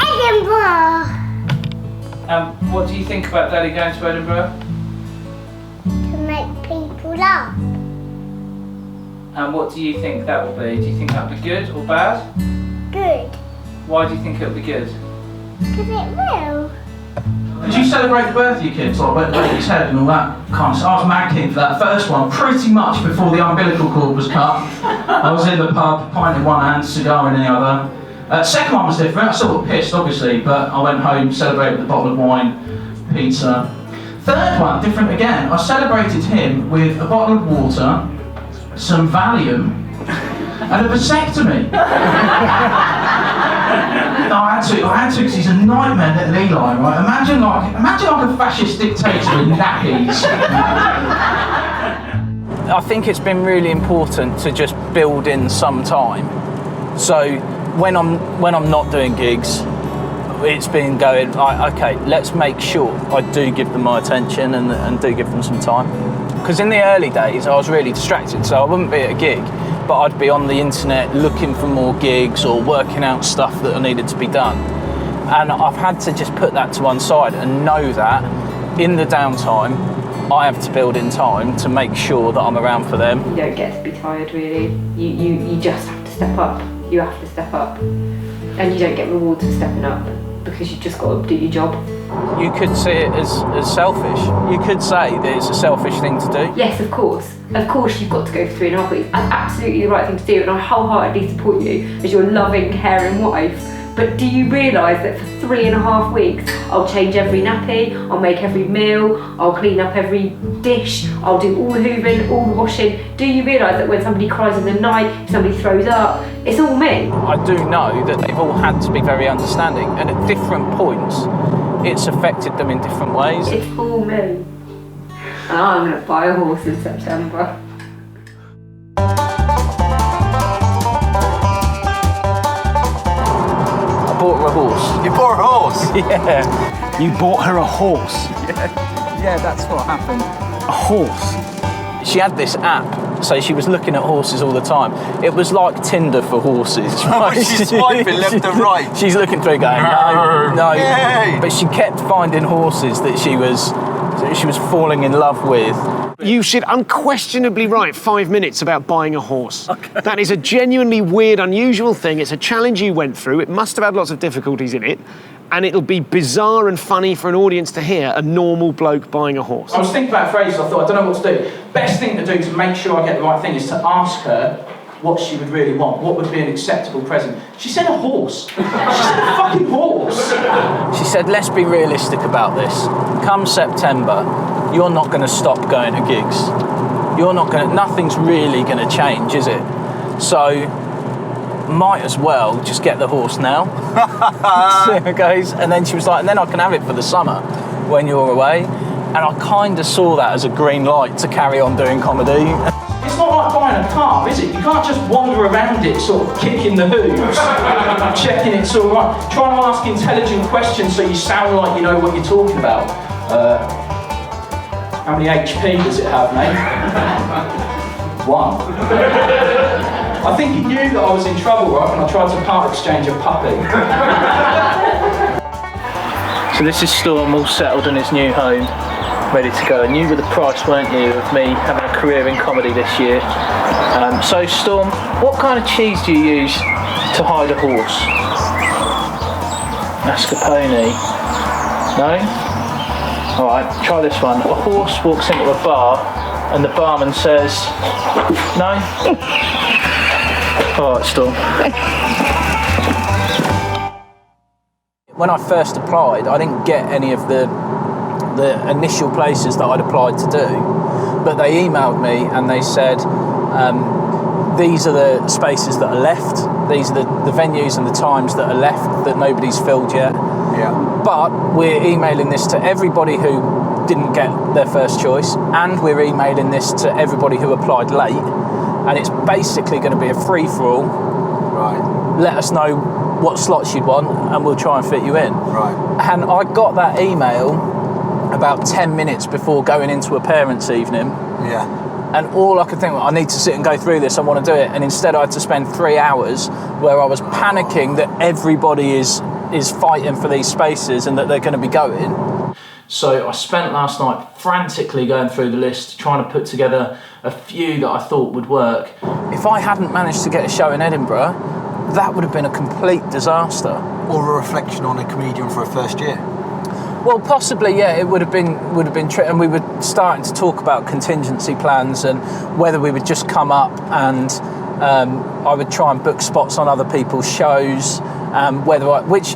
Edinburgh! What do you think about Daddy going to Edinburgh? To make people laugh. And what do you think that will be? Do you think that will be good or bad? Good. Why do you think it'll be good? Because it will. Did you celebrate the birth of your kids, like wet his head and all that kind of stuff? I was mad keen for that first one, pretty much before the umbilical cord was cut. I was in the pub, pint in one hand, cigar in the other. Second one was different, I still got pissed obviously, but I went home, celebrated with a bottle of wine, pizza. Third one, different again. I celebrated him with a bottle of water, some Valium, and a vasectomy. I had to because he's a nightmare, little Eli, right? Imagine like a fascist dictator in nappies. I think it's been really important to just build in some time. So when I'm not doing gigs, it's been going, okay, let's make sure I do give them my attention and do give them some time. Because in the early days, I was really distracted, so I wouldn't be at a gig, but I'd be on the internet looking for more gigs or working out stuff that needed to be done. And I've had to just put that to one side and know that in the downtime, I have to build in time to make sure that I'm around for them. You don't get to be tired, really. You just have to step up. You have to step up. And you don't get rewards for stepping up because you've just got to do your job. You could see it as selfish. You could say that it's a selfish thing to do. Yes, of course. Of course you've got to go for 3.5 weeks. That's absolutely the right thing to do, and I wholeheartedly support you as your loving, caring wife. But do you realise that for 3.5 weeks, I'll change every nappy, I'll make every meal, I'll clean up every dish, I'll do all the hoovering, all the washing. Do you realise that when somebody cries in the night, if somebody throws up, it's all me? I do know that they've all had to be very understanding, and at different points, it's affected them in different ways. It's all me. And I'm going to buy a horse in September. I bought her a horse. You bought her a horse? Yeah. You bought her a horse? Yeah, that's what happened. A horse? She had this app, so she was looking at horses all the time. It was like Tinder for horses. Right? She's swiping left and right. She's looking through going, no. Yay. But she kept finding horses that she was falling in love with. You should unquestionably write 5 minutes about buying a horse. Okay. That is a genuinely weird, unusual thing. It's a challenge you went through. It must have had lots of difficulties in it. And it'll be bizarre and funny for an audience to hear a normal bloke buying a horse. I was thinking about phrases, I thought, I don't know what to do. Best thing to do to make sure I get the right thing is to ask her what she would really want. What would be an acceptable present? She said a horse. She said a fucking horse. She said, let's be realistic about this. Come September, you're not going to stop going to gigs. Nothing's really going to change, is it? So, might as well just get the horse now. See how it goes. And then she was like, and then I can have it for the summer when you're away. And I kind of saw that as a green light to carry on doing comedy. It's not like buying a car, is it? You can't just wander around it, sort of kicking the hooves, checking it's all right, trying to ask intelligent questions so you sound like you know what you're talking about. How many HP does it have, mate? 1. I think he knew that I was in trouble, right, when I tried to part exchange a puppy. So this is Storm, all settled in his new home, ready to go. And you were the price, weren't you, of me having a career in comedy this year. So Storm, what kind of cheese do you use to hide a horse? Mascarpone. No? Alright, try this one. A horse walks into a bar and the barman says, no? Alright, Storm. When I first applied, I didn't get any of the initial places that I'd applied to do, but they emailed me and they said, these are the spaces that are left, these are the venues and the times that are left that nobody's filled yet. Yeah. But we're emailing this to everybody who didn't get their first choice, and we're emailing this to everybody who applied late, and it's basically going to be a free-for-all. Right. Let us know what slots you'd want and we'll try and fit you in. Right. And I got that email about 10 minutes before going into a parents' evening. Yeah. And all I could think was, I need to sit and go through this, I want to do it. And instead I had to spend 3 hours where I was panicking that everybody is fighting for these spaces and that they're going to be going. So I spent last night frantically going through the list, trying to put together a few that I thought would work. If I hadn't managed to get a show in Edinburgh, that would have been a complete disaster. Or a reflection on a comedian for a first year. Well, possibly, yeah. It would have been and we were starting to talk about contingency plans and whether we would just come up and I would try and book spots on other people's shows, which,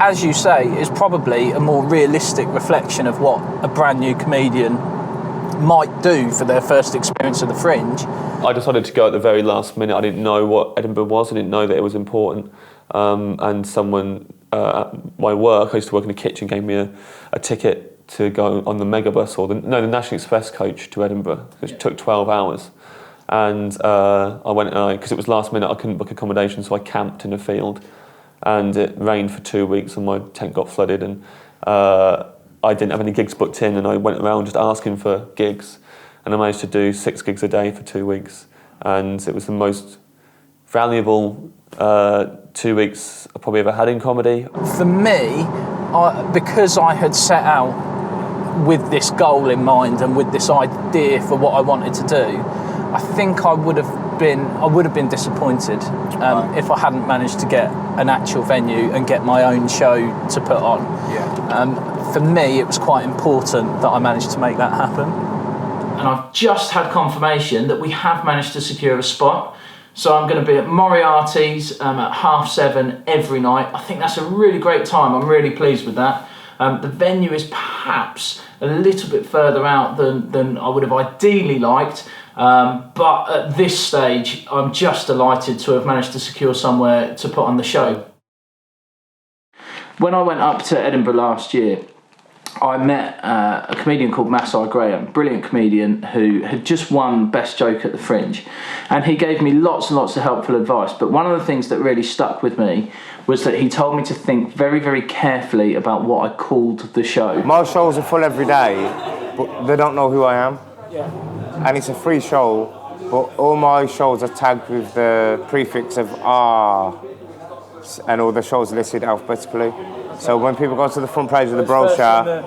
as you say, is probably a more realistic reflection of what a brand new comedian might do for their first experience of the Fringe. I decided to go at the very last minute. I didn't know what Edinburgh was. I didn't know that it was important. And someone at my work, I used to work in a kitchen, gave me a ticket to go on the megabus or the National Express coach to Edinburgh, which took 12 hours. And I went, because it was last minute, I couldn't book accommodation, so I camped in a field. And it rained for 2 weeks and my tent got flooded, and I didn't have any gigs booked in, and I went around just asking for gigs. And I managed to do 6 gigs a day for 2 weeks. And it was the most valuable 2 weeks I probably ever had in comedy. For me, because I had set out with this goal in mind and with this idea for what I wanted to do, I think I would have been disappointed if I hadn't managed to get an actual venue and get my own show to put on. Yeah. For me, it was quite important that I managed to make that happen. And I've just had confirmation that we have managed to secure a spot. So I'm going to be at Moriarty's at 7:30 every night. I think that's a really great time. I'm really pleased with that. The venue is perhaps a little bit further out than I would have ideally liked. But at this stage, I'm just delighted to have managed to secure somewhere to put on the show. When I went up to Edinburgh last year, I met a comedian called Masai Graham, brilliant comedian who had just won Best Joke at the Fringe. And he gave me lots and lots of helpful advice. But one of the things that really stuck with me was that he told me to think very, very carefully about what I called the show. My shows are full every day, but they don't know who I am. Yeah. And it's a free show, but all my shows are tagged with the prefix of R, and all the shows are listed alphabetically. So when people go to the front page of the brochure,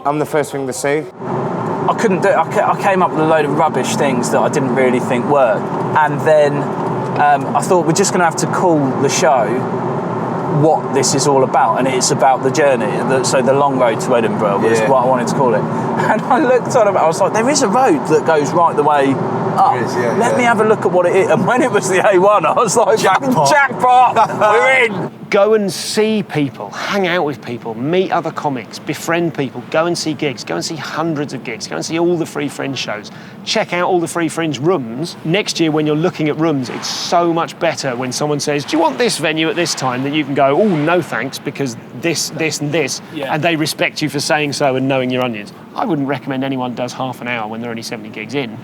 I'm the first thing to see. I couldn't do it. I came up with a load of rubbish things that I didn't really think worked. And then I thought we're just going to have to call the show what this is all about. And it's about the journey. So the long road to Edinburgh was what I wanted to call it. And I looked on it, I was like, there is a road that goes right the way up. Let me have a look at what it is. And when it was the A1, I was like, jackpot, we're in. Go and see people, hang out with people, meet other comics, befriend people, go and see gigs, go and see hundreds of gigs, go and see all the free Fringe shows, check out all the free Fringe rooms. Next year when you're looking at rooms, it's so much better when someone says, do you want this venue at this time? That you can go, oh, no thanks, because this and this, and they respect you for saying so and knowing your onions. I wouldn't recommend anyone does half an hour when they're only 70 gigs in.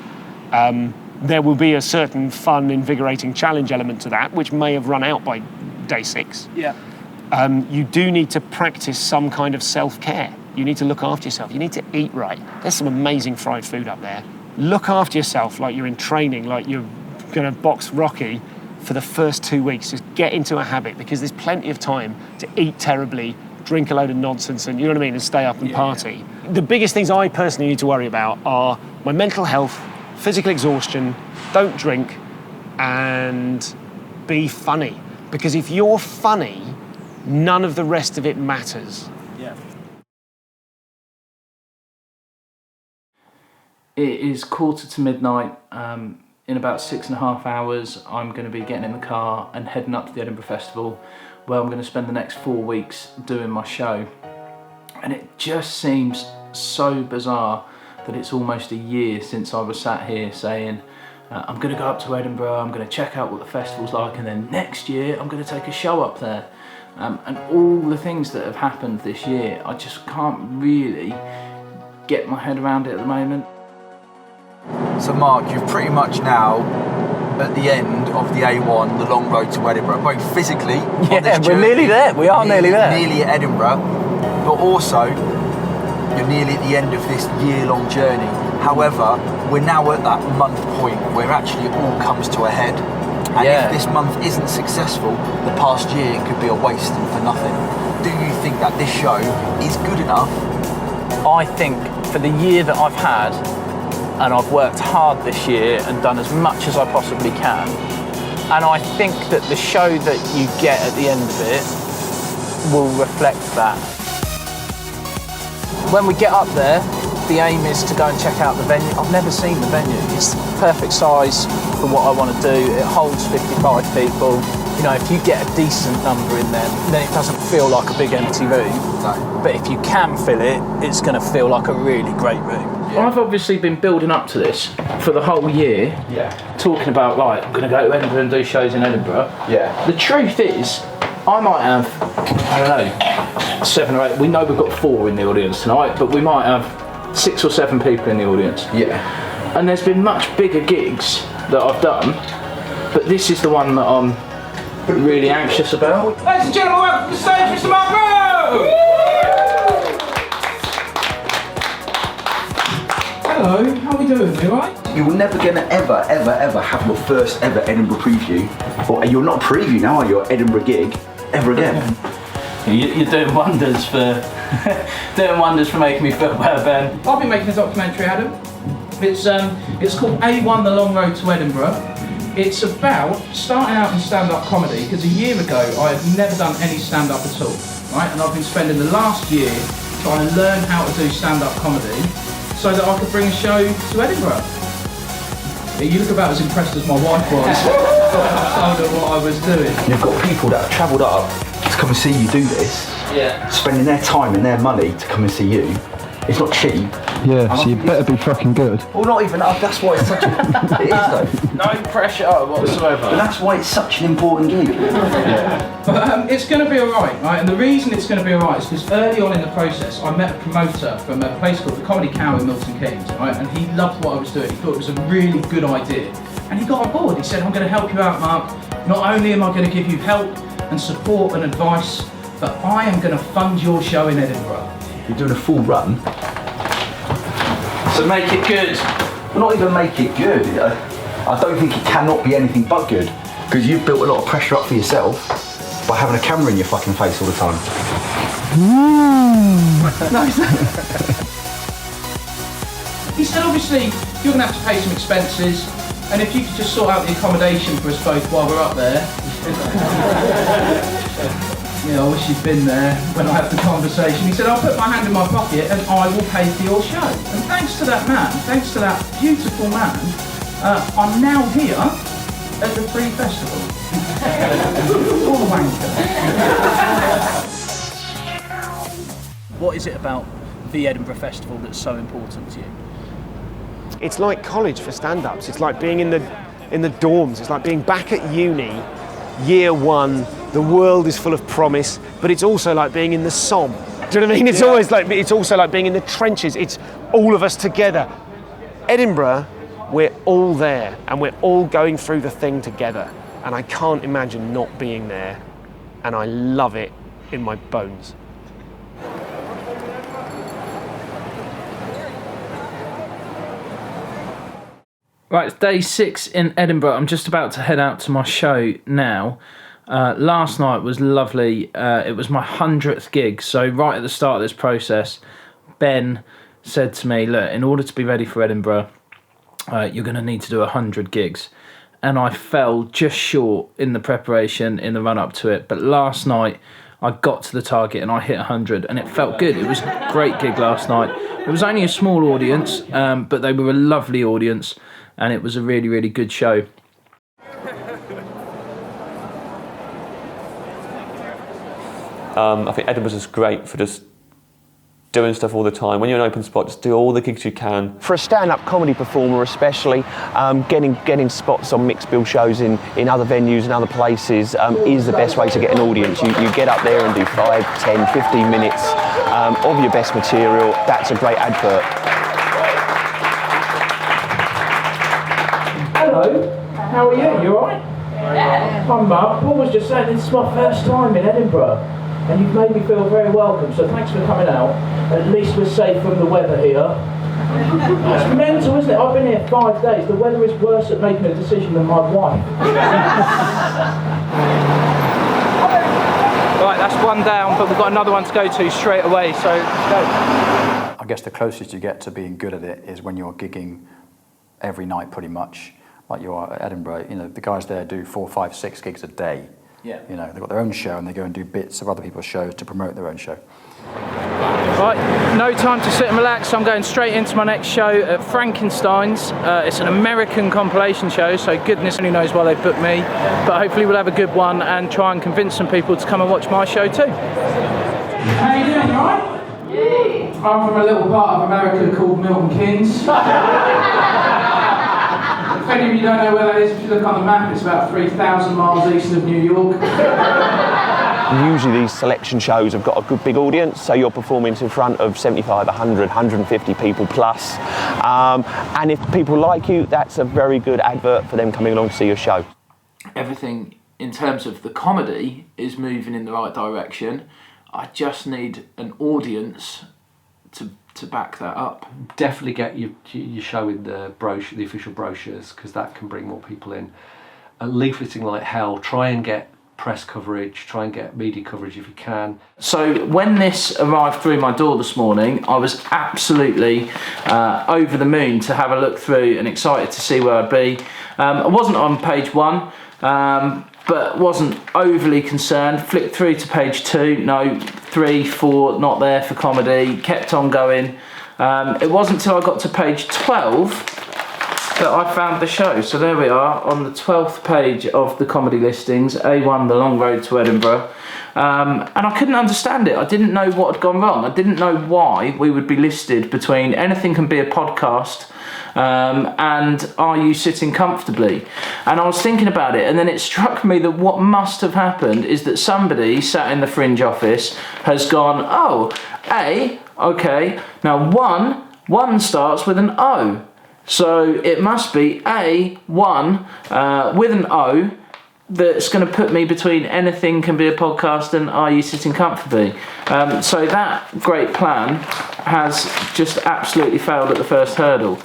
There will be a certain fun, invigorating challenge element to that, which may have run out by day 6. Yeah. You do need to practice some kind of self-care. You need to look after yourself. You need to eat right. There's some amazing fried food up there. Look after yourself like you're in training, like you're going to box Rocky for the first 2 weeks. Just get into a habit, because there's plenty of time to eat terribly, drink a load of nonsense, and you know what I mean, and stay up and party. The biggest things I personally need to worry about are my mental health, physical exhaustion, don't drink, and be funny. Because if you're funny, none of the rest of it matters. Yeah. It is midnight. In about 6.5 hours, I'm going to be getting in the car and heading up to the Edinburgh Festival, where I'm going to spend the next 4 weeks doing my show. And it just seems so bizarre that it's almost a year since I was sat here saying, I'm going to go up to Edinburgh, I'm going to check out what the festival's like, and then next year I'm going to take a show up there. And all the things that have happened this year, I just can't really get my head around it at the moment. So Mark, you're pretty much now at the end of the A1, the long road to Edinburgh, both physically on this journey, we're nearly there. We are nearly there. Nearly at Edinburgh, but also you're nearly at the end of this year-long journey. However, we're now at that month point where actually it all comes to a head. And if this month isn't successful, the past year could be a waste and for nothing. Do you think that this show is good enough? I think for the year that I've had, and I've worked hard this year and done as much as I possibly can, and I think that the show that you get at the end of it will reflect that. When we get up there, the aim is to go and check out the venue. I've never seen the venue. It's the perfect size for what I want to do. It holds 55 people. You know, if you get a decent number in there, then it doesn't feel like a big empty room. No. But if you can fill it, it's going to feel like a really great room. Yeah. I've obviously been building up to this for the whole year. Yeah. Talking about, right, I'm going to go to Edinburgh and do shows in Edinburgh. Yeah. The truth is, I might have, I don't know, 7 or 8. We know we've got 4 in the audience tonight, but we might have 6 or 7 people in the audience. Yeah. And there's been much bigger gigs that I've done, but this is the one that I'm really anxious about. Ladies and gentlemen, welcome to the stage, Mr. Mark Rowe! Hello, how are we doing? Are you alright? You're never going to ever have your first ever Edinburgh preview, or you're not a preview now, or your Edinburgh gig, ever again. You're doing wonders for making me feel better, Ben. I've been making a documentary, Adam. It's called A1, The Long Road to Edinburgh. It's about starting out in stand-up comedy, because a year ago I had never done any stand-up at all, right? And I've been spending the last year trying to learn how to do stand-up comedy so that I could bring a show to Edinburgh. You look about as impressed as my wife was. I told her what I was doing. You've got people that have travelled up to come and see you do this, spending their time and their money to come and see you. It's not cheap. Yeah, so you better be fucking good. Well, not even that. That's why it's such a... It is though. No pressure whatsoever. But that's why it's such an important gig. Yeah. But it's going to be alright, right? And the reason it's going to be alright is because early on in the process, I met a promoter from a place called the Comedy Cow in Milton Keynes, right? And he loved what I was doing. He thought it was a really good idea. And he got on board. He said, I'm going to help you out, Mark. Not only am I going to give you help and support and advice, but I am going to fund your show in Edinburgh. You're doing a full run. So make it good. Well, not even make it good. I don't think it cannot be anything but good, because you've built a lot of pressure up for yourself by having a camera in your fucking face all the time. No, he said, obviously, you're going to have to pay some expenses, and if you could just sort out the accommodation for us both while we're up there. Yeah, I wish you'd been there when I had the conversation. He said, I'll put my hand in my pocket and I will pay for your show. And thanks to that man, thanks to that beautiful man, I'm now here at the Fringe Festival. All wanker. What is it about the Edinburgh Festival that's so important to you? It's like college for stand-ups. It's like being in the dorms. It's like being back at uni, year 1. The world is full of promise, but it's also like being in the Somme. Do you know what I mean? It's also like being in the trenches. It's all of us together. Edinburgh, we're all there and we're all going through the thing together. And I can't imagine not being there. And I love it in my bones. Right, it's day 6 in Edinburgh. I'm just about to head out to my show now. Last night was lovely. It was my 100th gig. So right at the start of this process, Ben said to me, look, in order to be ready for Edinburgh, you're going to need to do 100 gigs. And I fell just short in the preparation, in the run-up to it. But last night, I got to the target and I hit 100, and it felt good. It was a great gig last night. It was only a small audience, but they were a lovely audience, and it was a really, really good show. I think Edinburgh's is great for just doing stuff all the time. When you're in an open spot, just do all the gigs you can. For a stand-up comedy performer especially, getting spots on mixed bill shows in other venues and other places is the best way to get an audience. You get up there and do 5, 10, 15 minutes of your best material. That's a great advert. Hello, how are you? You alright? Yeah. I'm Mark. Paul was just saying this is my first time in Edinburgh, and you've made me feel very welcome, so thanks for coming out. At least we're safe from the weather here. It's mental, isn't it? I've been here 5 days. The weather is worse at making a decision than my wife. Right, that's one down, but we've got another one to go to straight away, so go. I guess the closest you get to being good at it is when you're gigging every night pretty much, like you are at Edinburgh. You know, the guys there do 4, 5, 6 gigs a day. Yeah. You know, they've got their own show and they go and do bits of other people's shows to promote their own show. Right, no time to sit and relax, so I'm going straight into my next show at Frankenstein's. It's an American compilation show, so goodness only knows why they've booked me, but hopefully we'll have a good one and try and convince some people to come and watch my show too. How you doing, you alright? Yay! I'm from a little part of America called Milton Keynes. If any of you don't know where that is, if you look on the map, it's about 3,000 miles east of New York. Usually these selection shows have got a good big audience, so you're performing in front of 75, 100, 150 people plus. And if people like you, that's a very good advert for them coming along to see your show. Everything in terms of the comedy is moving in the right direction. I just need an audience to back that up. Definitely get your show in the brochure, the official brochures, because that can bring more people in. Leafleting like hell. Try and get press coverage, try and get media coverage if you can. So when this arrived through my door this morning, I was absolutely over the moon to have a look through and excited to see where I'd be. I wasn't on page 1, but wasn't overly concerned. Flicked through to page 2, no, 3, 4, not there for comedy, kept on going. It wasn't until I got to page 12 that I found the show. So there we are on the 12th page of the comedy listings, A1, The Long Road to Edinburgh. And I couldn't understand it. I didn't know what had gone wrong. I didn't know why we would be listed between Anything Can Be a Podcast and Are You Sitting Comfortably? And I was thinking about it, and then it struck me that what must have happened is that somebody sat in the Fringe office has gone, oh, okay, now one starts with an O. So it must be A1 with an O that's going to put me between Anything Can Be a Podcast and Are You Sitting Comfortably? So that great plan has just absolutely failed at the first hurdle.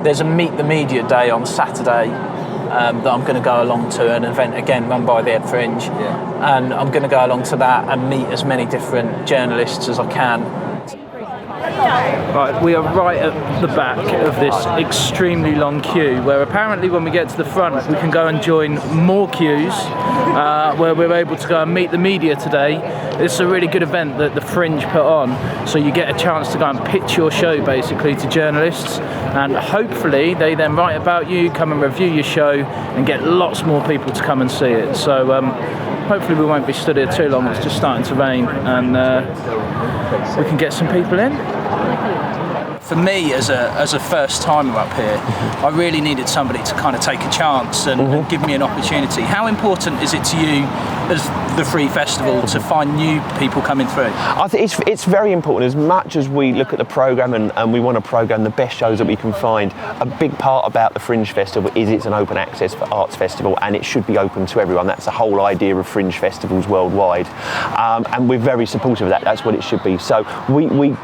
There's a Meet the Media Day on Saturday that I'm going to go along to, an event again run by the Ed Fringe. Yeah. And I'm going to go along to that and meet as many different journalists as I can. Right, we are right at the back of this extremely long queue, where apparently when we get to the front we can go and join more queues where we're able to go and meet the media today. It's a really good event that the Fringe put on, so you get a chance to go and pitch your show basically to journalists, and hopefully they then write about you, come and review your show, and get lots more people to come and see it. So hopefully we won't be stood here too long. It's just starting to rain, and we can get some people in. For me, as a first timer up here, I really needed somebody to kind of take a chance and give me an opportunity. How important is it to you as the Free Festival to find new people coming through? I think it's very important. As much as we look at the programme and we want to programme the best shows that we can find, a big part about the Fringe Festival is it's an open access for arts festival, and it should be open to everyone. That's the whole idea of Fringe Festivals worldwide, and we're very supportive of that. That's what it should be. So we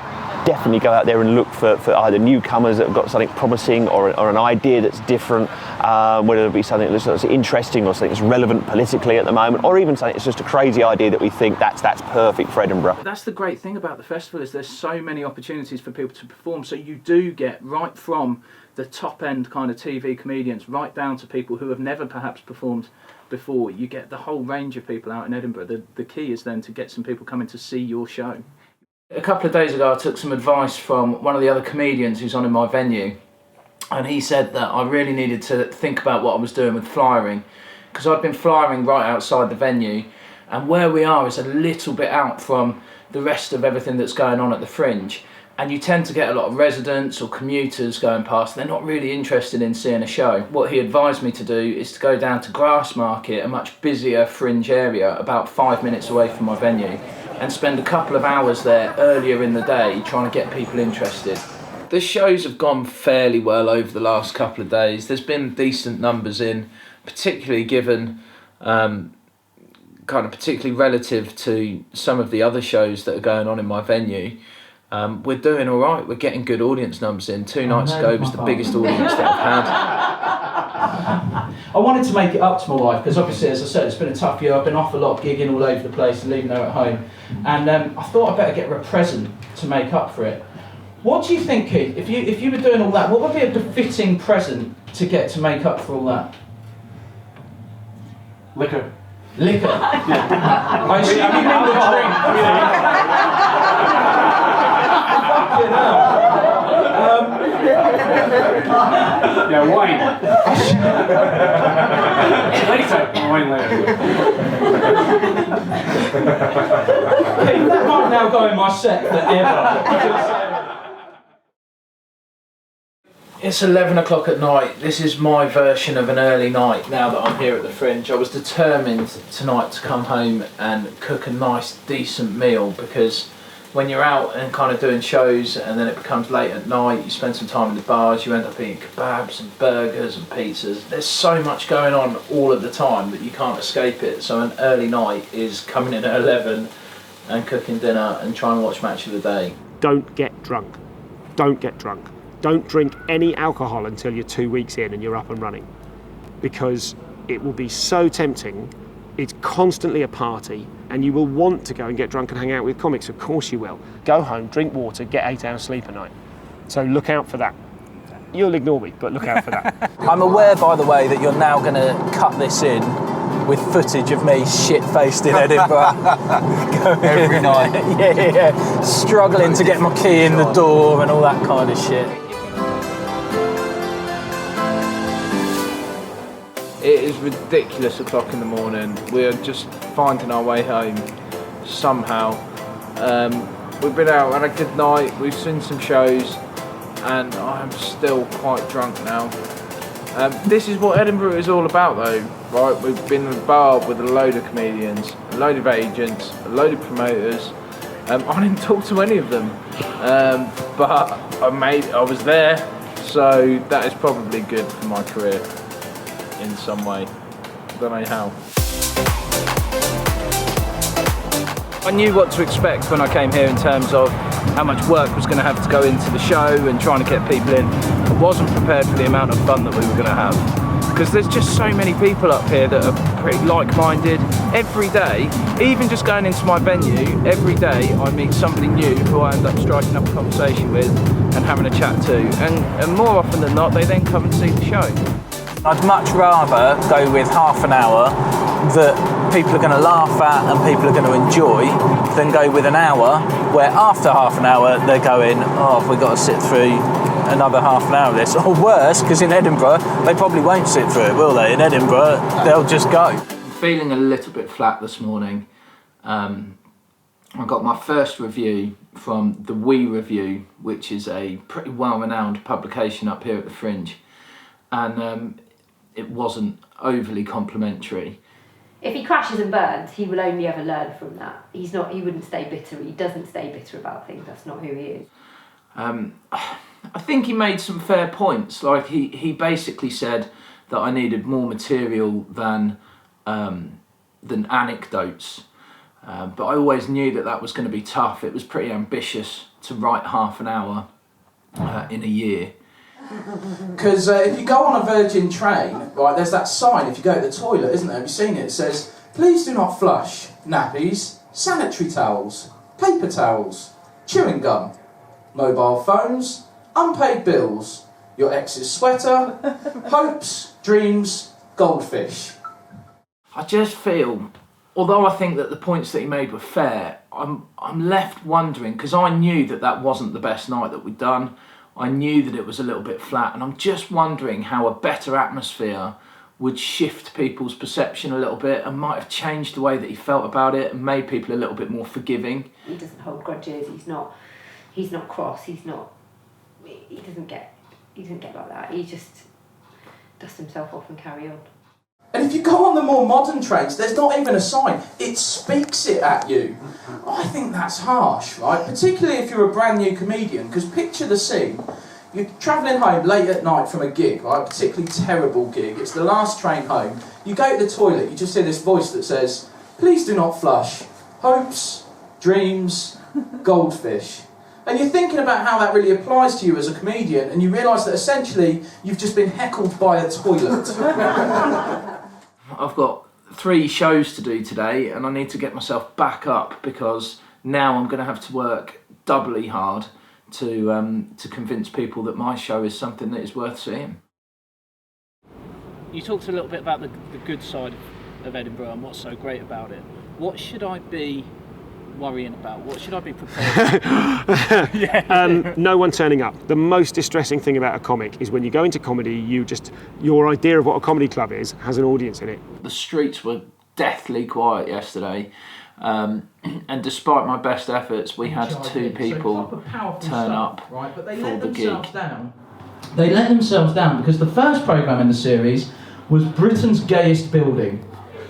definitely go out there and look for either newcomers that have got something promising or an idea that's different, whether it be something that's interesting or something that's relevant politically at the moment, or even something that's just a crazy idea that we think that's perfect for Edinburgh. That's the great thing about the festival, is there's so many opportunities for people to perform, so you do get right from the top end kind of TV comedians right down to people who have never perhaps performed before. You get the whole range of people out in Edinburgh. The key is then to get some people coming to see your show. A couple of days ago I took some advice from one of the other comedians who's on in my venue, and he said that I really needed to think about what I was doing with flyering, because I'd been flyering right outside the venue, and where we are is a little bit out from the rest of everything that's going on at the Fringe, and you tend to get a lot of residents or commuters going past. They're not really interested in seeing a show. What he advised me to do is to go down to Grassmarket, a much busier Fringe area about 5 minutes away from my venue, and spend a couple of hours there earlier in the day trying to get people interested. The shows have gone fairly well over the last couple of days. There's been decent numbers in, particularly given particularly relative to some of the other shows that are going on in my venue. We're doing all right. We're getting good audience numbers in. 2 nights ago was the biggest audience that I've had. I wanted to make it up to my wife, because obviously, as I said, it's been a tough year. I've been off a lot, gigging all over the place and leaving her at home. And I thought I'd better get her a present to make up for it. What do you think, Keith? If you were doing all that, what would be a befitting present to get to make up for all that? Liquor. Liquor? I assume you mean the drink. Fucking hell. Yeah, wine. Later. Wine later. That might now go in my set forever. It's 11 o'clock at night. This is my version of an early night now that I'm here at the Fringe. I was determined tonight to come home and cook a nice, decent meal, because when you're out and kind of doing shows and then it becomes late at night, you spend some time in the bars, you end up eating kebabs and burgers and pizzas. There's so much going on all of the time that you can't escape it. So an early night is coming in at 11 and cooking dinner and trying to watch Match of the Day. Don't get drunk. Don't get drunk. Don't drink any alcohol until you're 2 weeks in and you're up and running, because it will be so tempting. It's constantly a party, and you will want to go and get drunk and hang out with comics. Of course you will. Go home, drink water, get 8 hours sleep a night. So look out for that. You'll ignore me, but look out for that. I'm aware, by the way, that you're now going to cut this in with footage of me shit-faced in Edinburgh. Every night. Yeah. Struggling to get my key in the door and all that kind of shit. It is ridiculous o'clock in the morning. We are just finding our way home somehow. We've been out, had a good night, we've seen some shows, and I'm still quite drunk now. This is what Edinburgh is all about though, right? We've been in a bar with a load of comedians, a load of agents, a load of promoters. I didn't talk to any of them, but I was there, so that is probably good for my career in some way. Don't know how. I knew what to expect when I came here in terms of how much work was going to have to go into the show and trying to get people in. I wasn't prepared for the amount of fun that we were going to have, because there's just so many people up here that are pretty like-minded. Every day, even just going into my venue, every day I meet somebody new who I end up striking up a conversation with and having a chat to, and more often than not they then come and see the show. I'd much rather go with half an hour that people are going to laugh at and people are going to enjoy than go with an hour where after half an hour they're going, oh, have we got to sit through another half an hour of this? Or worse, because in Edinburgh they probably won't sit through it, will they? In Edinburgh they'll just go. I'm feeling a little bit flat this morning. I got my first review from the We Review, which is a pretty well-renowned publication up here at the Fringe, and it wasn't overly complimentary. If he crashes and burns, he will only ever learn from that. He wouldn't stay bitter. He doesn't stay bitter about things. That's not who he is. I think he made some fair points. Like he basically said that I needed more material than anecdotes. But I always knew that was going to be tough. It was pretty ambitious to write half an hour in a year. Because if you go on a Virgin train, right, there's that sign if you go to the toilet, isn't there? Have you seen it? It says, please do not flush nappies, sanitary towels, paper towels, chewing gum, mobile phones, unpaid bills, your ex's sweater, hopes, dreams, goldfish. I just feel, although I think that the points that he made were fair, I'm left wondering, because I knew that wasn't the best night that we'd done. I knew that it was a little bit flat, and I'm just wondering how a better atmosphere would shift people's perception a little bit and might have changed the way that he felt about it and made people a little bit more forgiving. He doesn't hold grudges. He's not cross. He doesn't get like that. He just dusts himself off and carry on. And if you go on the more modern trains, there's not even a sign. It speaks it at you. I think that's harsh, right? Particularly if you're a brand new comedian, because picture the scene. You're travelling home late at night from a gig, right? A particularly terrible gig. It's the last train home. You go to the toilet, you just hear this voice that says, please do not flush. Hopes, dreams, goldfish. And you're thinking about how that really applies to you as a comedian, and you realise that essentially you've just been heckled by a toilet. I've got 3 shows to do today, and I need to get myself back up because now I'm going to have to work doubly hard to convince people that my show is something that is worth seeing. You talked a little bit about the good side of Edinburgh and what's so great about it. What should I be worrying about? What should I be prepared for? No one turning up. The most distressing thing about a comic is when you go into comedy, your idea of what a comedy club is has an audience in it. The streets were deathly quiet yesterday, and despite my best efforts, we had 2 people turn up right? But they for let the themselves gig. down. They let themselves down because the first programme in the series was Britain's gayest building.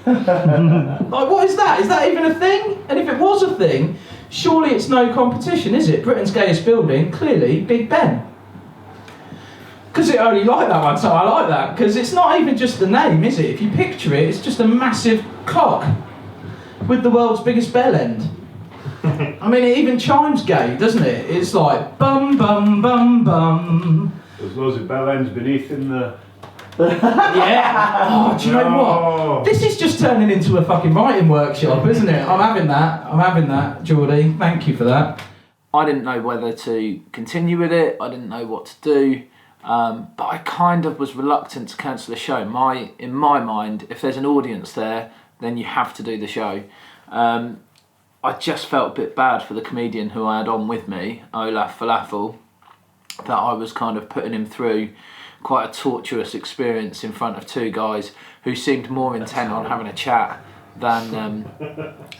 Like, what is that? Is that even a thing? And if it was a thing, surely it's no competition, is it? Britain's gayest building, clearly Big Ben. Because it only like that one, so I like that. Because it's not even just the name, is it? If you picture it, it's just a massive clock with the world's biggest bell end. I mean, it even chimes gay, doesn't it? It's like bum bum bum bum. There's loads of bell ends beneath in the... Yeah. Oh, do you know what? This is just turning into a fucking writing workshop, isn't it? I'm having that, Geordie. Thank you for that. I didn't know whether to continue with it. I didn't know what to do. But I kind of was reluctant to cancel the show. In my mind, if there's an audience there, then you have to do the show. I just felt a bit bad for the comedian who I had on with me, Olaf Falafel, that I was kind of putting him through quite a torturous experience in front of 2 guys who seemed more intent on having a chat than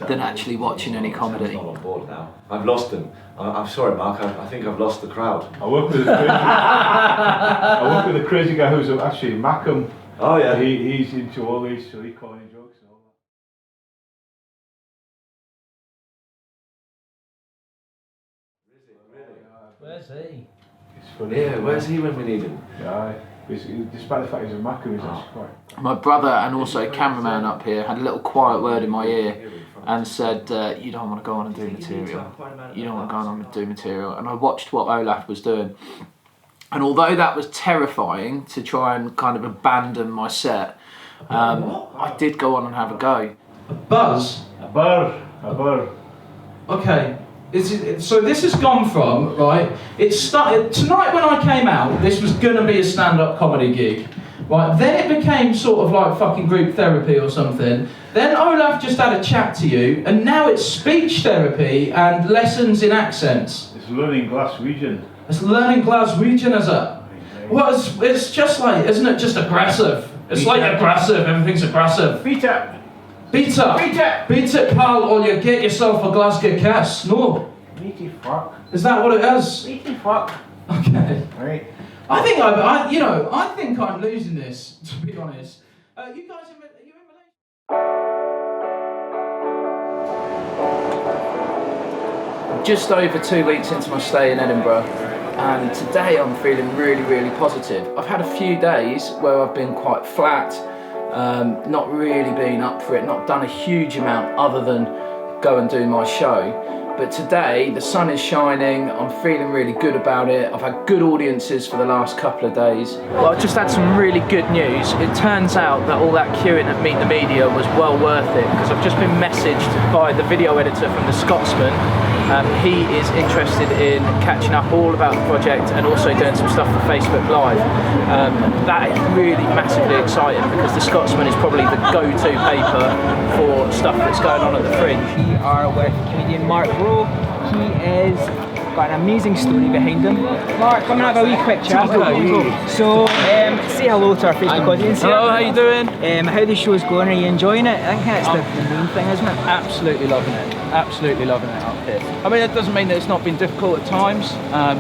actually watching any comedy. I'm on board now. I've lost them. I'm sorry, Mark. I think I've lost the crowd. I work with a crazy guy who's actually Mackham. Oh yeah. He's into all these silly corny jokes and all that. Where's he? It's funny. Yeah, where's he when we need him? Yeah, despite the fact he's a Mackham, he's actually quite... My brother and also cameraman up here had a little quiet word in my ear and said, you don't want to go on and do material. You don't want to go on and do material. And I watched what Olaf was doing. And although that was terrifying to try and kind of abandon my set, I did go on and have a go. A buzz? A burr. Okay. So this has gone from, right, it started, tonight when I came out, this was going to be a stand-up comedy gig, right, then it became sort of like fucking group therapy or something, then Olaf just had a chat to you, and now it's speech therapy and lessons in accents. It's learning Glaswegian. It's learning Glaswegian, is it? Well, it's just like, isn't it just aggressive? It's like aggressive, everything's aggressive. Beat up. Beat up! Beat it, pal, or you get yourself a Glasgow cast. No. Meaty fuck. Is that what it is? Meaty fuck. Okay. Right. I think I'm losing this, to be honest. You guys, are you in Malaysia? Just over 2 weeks into my stay in Edinburgh, and today I'm feeling really, really positive. I've had a few days where I've been quite flat, not really been up for it, not done a huge amount other than go and do my show. But today, the sun is shining, I'm feeling really good about it. I've had good audiences for the last couple of days. Well, I've just had some really good news. It turns out that all that queuing at Meet the Media was well worth it, because I've just been messaged by the video editor from The Scotsman. He is interested in catching up all about the project and also doing some stuff for Facebook Live. That is really massively exciting, because The Scotsman is probably the go-to paper for stuff that's going on at the Fringe. We are with comedian Mark Rowe. He is got an amazing story behind him. Mark, come and have a wee quick chat. So, say hello to our Facebook audience here. Hello, how you doing? How the show's going? Are you enjoying it? I think that's the main thing, isn't it? Absolutely loving it. Absolutely loving it up here. I mean, it doesn't mean that it's not been difficult at times.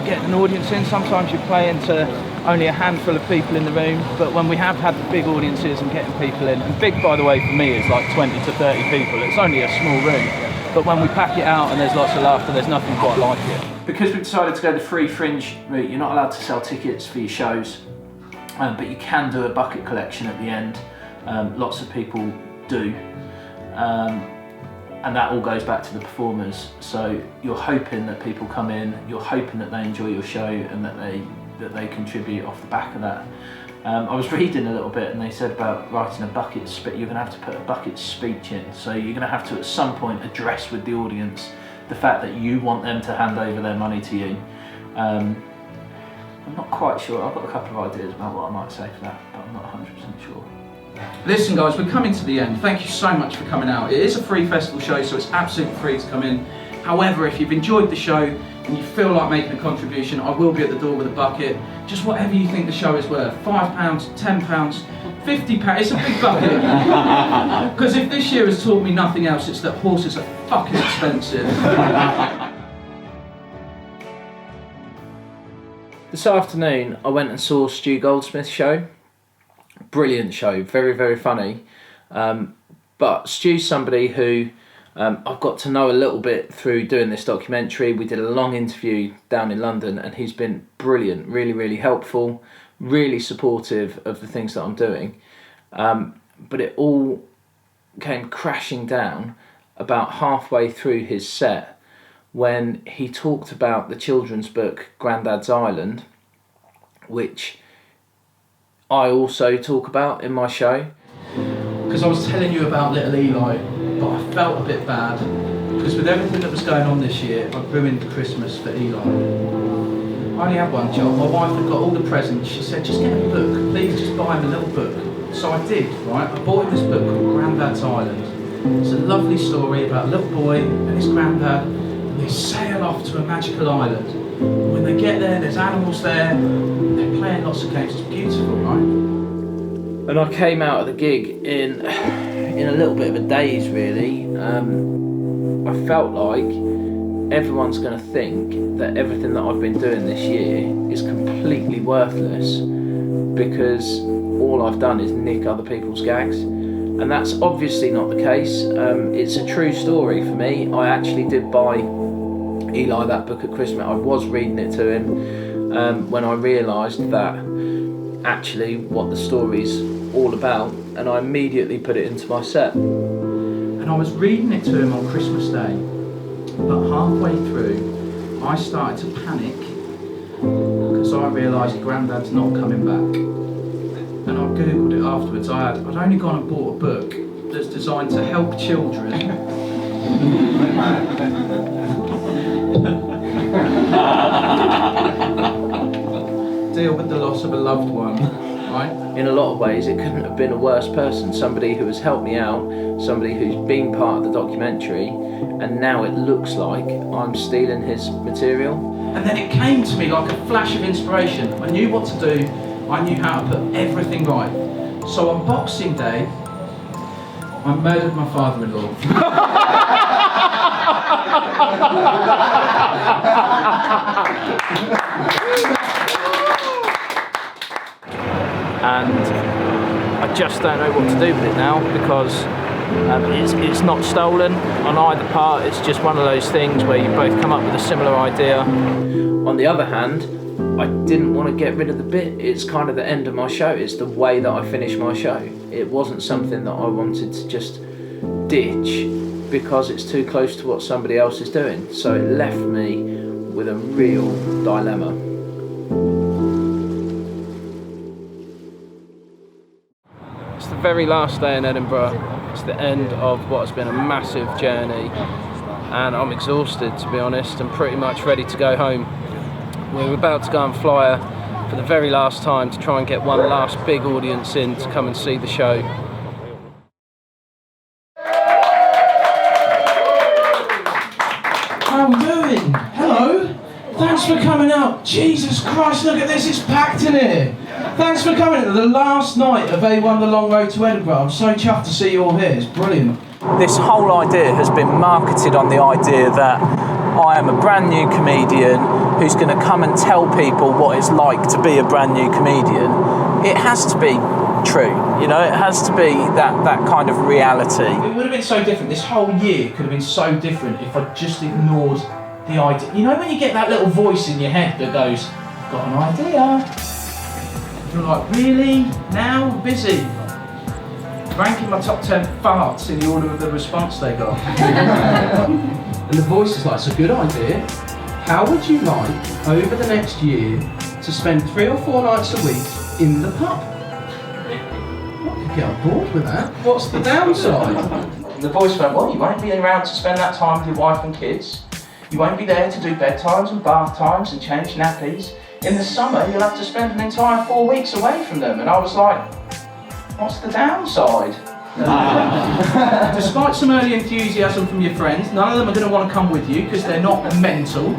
Getting an audience in, sometimes you're playing to only a handful of people in the room, but when we have had the big audiences and getting people in, and big, by the way, for me is like 20 to 30 people, it's only a small room, but when we pack it out and there's lots of laughter, there's nothing quite like it. Because we've decided to go the free Fringe route, you're not allowed to sell tickets for your shows, but you can do a bucket collection at the end. Lots of people do. And that all goes back to the performers. So you're hoping that people come in, you're hoping that they enjoy your show and that they contribute off the back of that. I was reading a little bit and they said about writing a bucket speech. You're going to have to put a bucket speech in. So you're going to have to at some point address with the audience the fact that you want them to hand over their money to you. I'm not quite sure. I've got a couple of ideas about what I might say for that, but I'm not 100% sure. Listen guys, we're coming to the end. Thank you so much for coming out. It is a free festival show, so it's absolutely free to come in. However, if you've enjoyed the show and you feel like making a contribution, I will be at the door with a bucket. Just whatever you think the show is worth. £5, £10, £50, it's a big bucket. Because if this year has taught me nothing else, it's that horses are fucking expensive. This afternoon, I went and saw Stu Goldsmith's show. Brilliant show, very, very funny. But Stu's somebody who I've got to know a little bit through doing this documentary. We did a long interview down in London and he's been brilliant, really, really helpful, really supportive of the things that I'm doing. But it all came crashing down about halfway through his set when he talked about the children's book Grandad's Island, which I also talk about in my show. Because I was telling you about little Eli, but I felt a bit bad because with everything that was going on this year, I ruined Christmas for Eli. I only had one job. My wife had got all the presents. She said, just get him a book. Please just buy him a little book. So I did, right? I bought him this book called Grandad's Island. It's a lovely story about a little boy and his granddad, and they sail off to a magical island. And when they get there, there's animals there, they're playing lots of games. It's beautiful, right? And I came out of the gig in a little bit of a daze, really. I felt like everyone's going to think that everything that I've been doing this year is completely worthless because all I've done is nick other people's gags. And that's obviously not the case. It's a true story for me. I actually did buy Eli that book at Christmas. I was reading it to him when I realised that actually what the story's all about, and I immediately put it into my set. And I was reading it to him on Christmas Day, but halfway through I started to panic because I realised Grandad's not coming back. And I googled it afterwards. I'd only gone and bought a book that's designed to help children deal with the loss of a loved one, right? In a lot of ways, it couldn't have been a worse person. Somebody who has helped me out, somebody who's been part of the documentary, and now it looks like I'm stealing his material. And then it came to me like a flash of inspiration. I knew what to do. I knew how to put everything right. So on Boxing Day, I murdered my father-in-law. And I just don't know what to do with it now because it's not stolen on either part. It's just one of those things where you both come up with a similar idea. On the other hand, I didn't want to get rid of the bit. It's kind of the end of my show. It's the way that I finish my show. It wasn't something that I wanted to just ditch because it's too close to what somebody else is doing. So it left me with a real dilemma. It's the very last day in Edinburgh. It's the end of what has been a massive journey, and I'm exhausted, to be honest, and pretty much ready to go home. We're about to go and fly for the very last time to try and get one last big audience in to come and see the show. How are we doing? Hello. Thanks for coming out. Jesus Christ, look at this, it's packed in here. Thanks for coming to the last night of A1 The Long Road to Edinburgh. I'm so chuffed to see you all here, it's brilliant. This whole idea has been marketed on the idea that I am a brand new comedian who's going to come and tell people what it's like to be a brand new comedian. It has to be true, you know, it has to be that kind of reality. It would have been so different. This whole year could have been so different if I just ignored the idea. You know when you get that little voice in your head that goes, got an idea? You're like, really? Now? Busy? Ranking my top 10 farts in the order of the response they got. And the voice is like, it's a good idea. How would you like, over the next year, to spend 3 or 4 nights a week in the pub? I could get on board with that. What's the downside? And the voice went, well, you won't be around to spend that time with your wife and kids. You won't be there to do bedtimes and bath times and change nappies. In the summer, you'll have to spend an entire 4 weeks away from them. And I was like, what's the downside? Despite some early enthusiasm from your friends, none of them are going to want to come with you because they're not mental.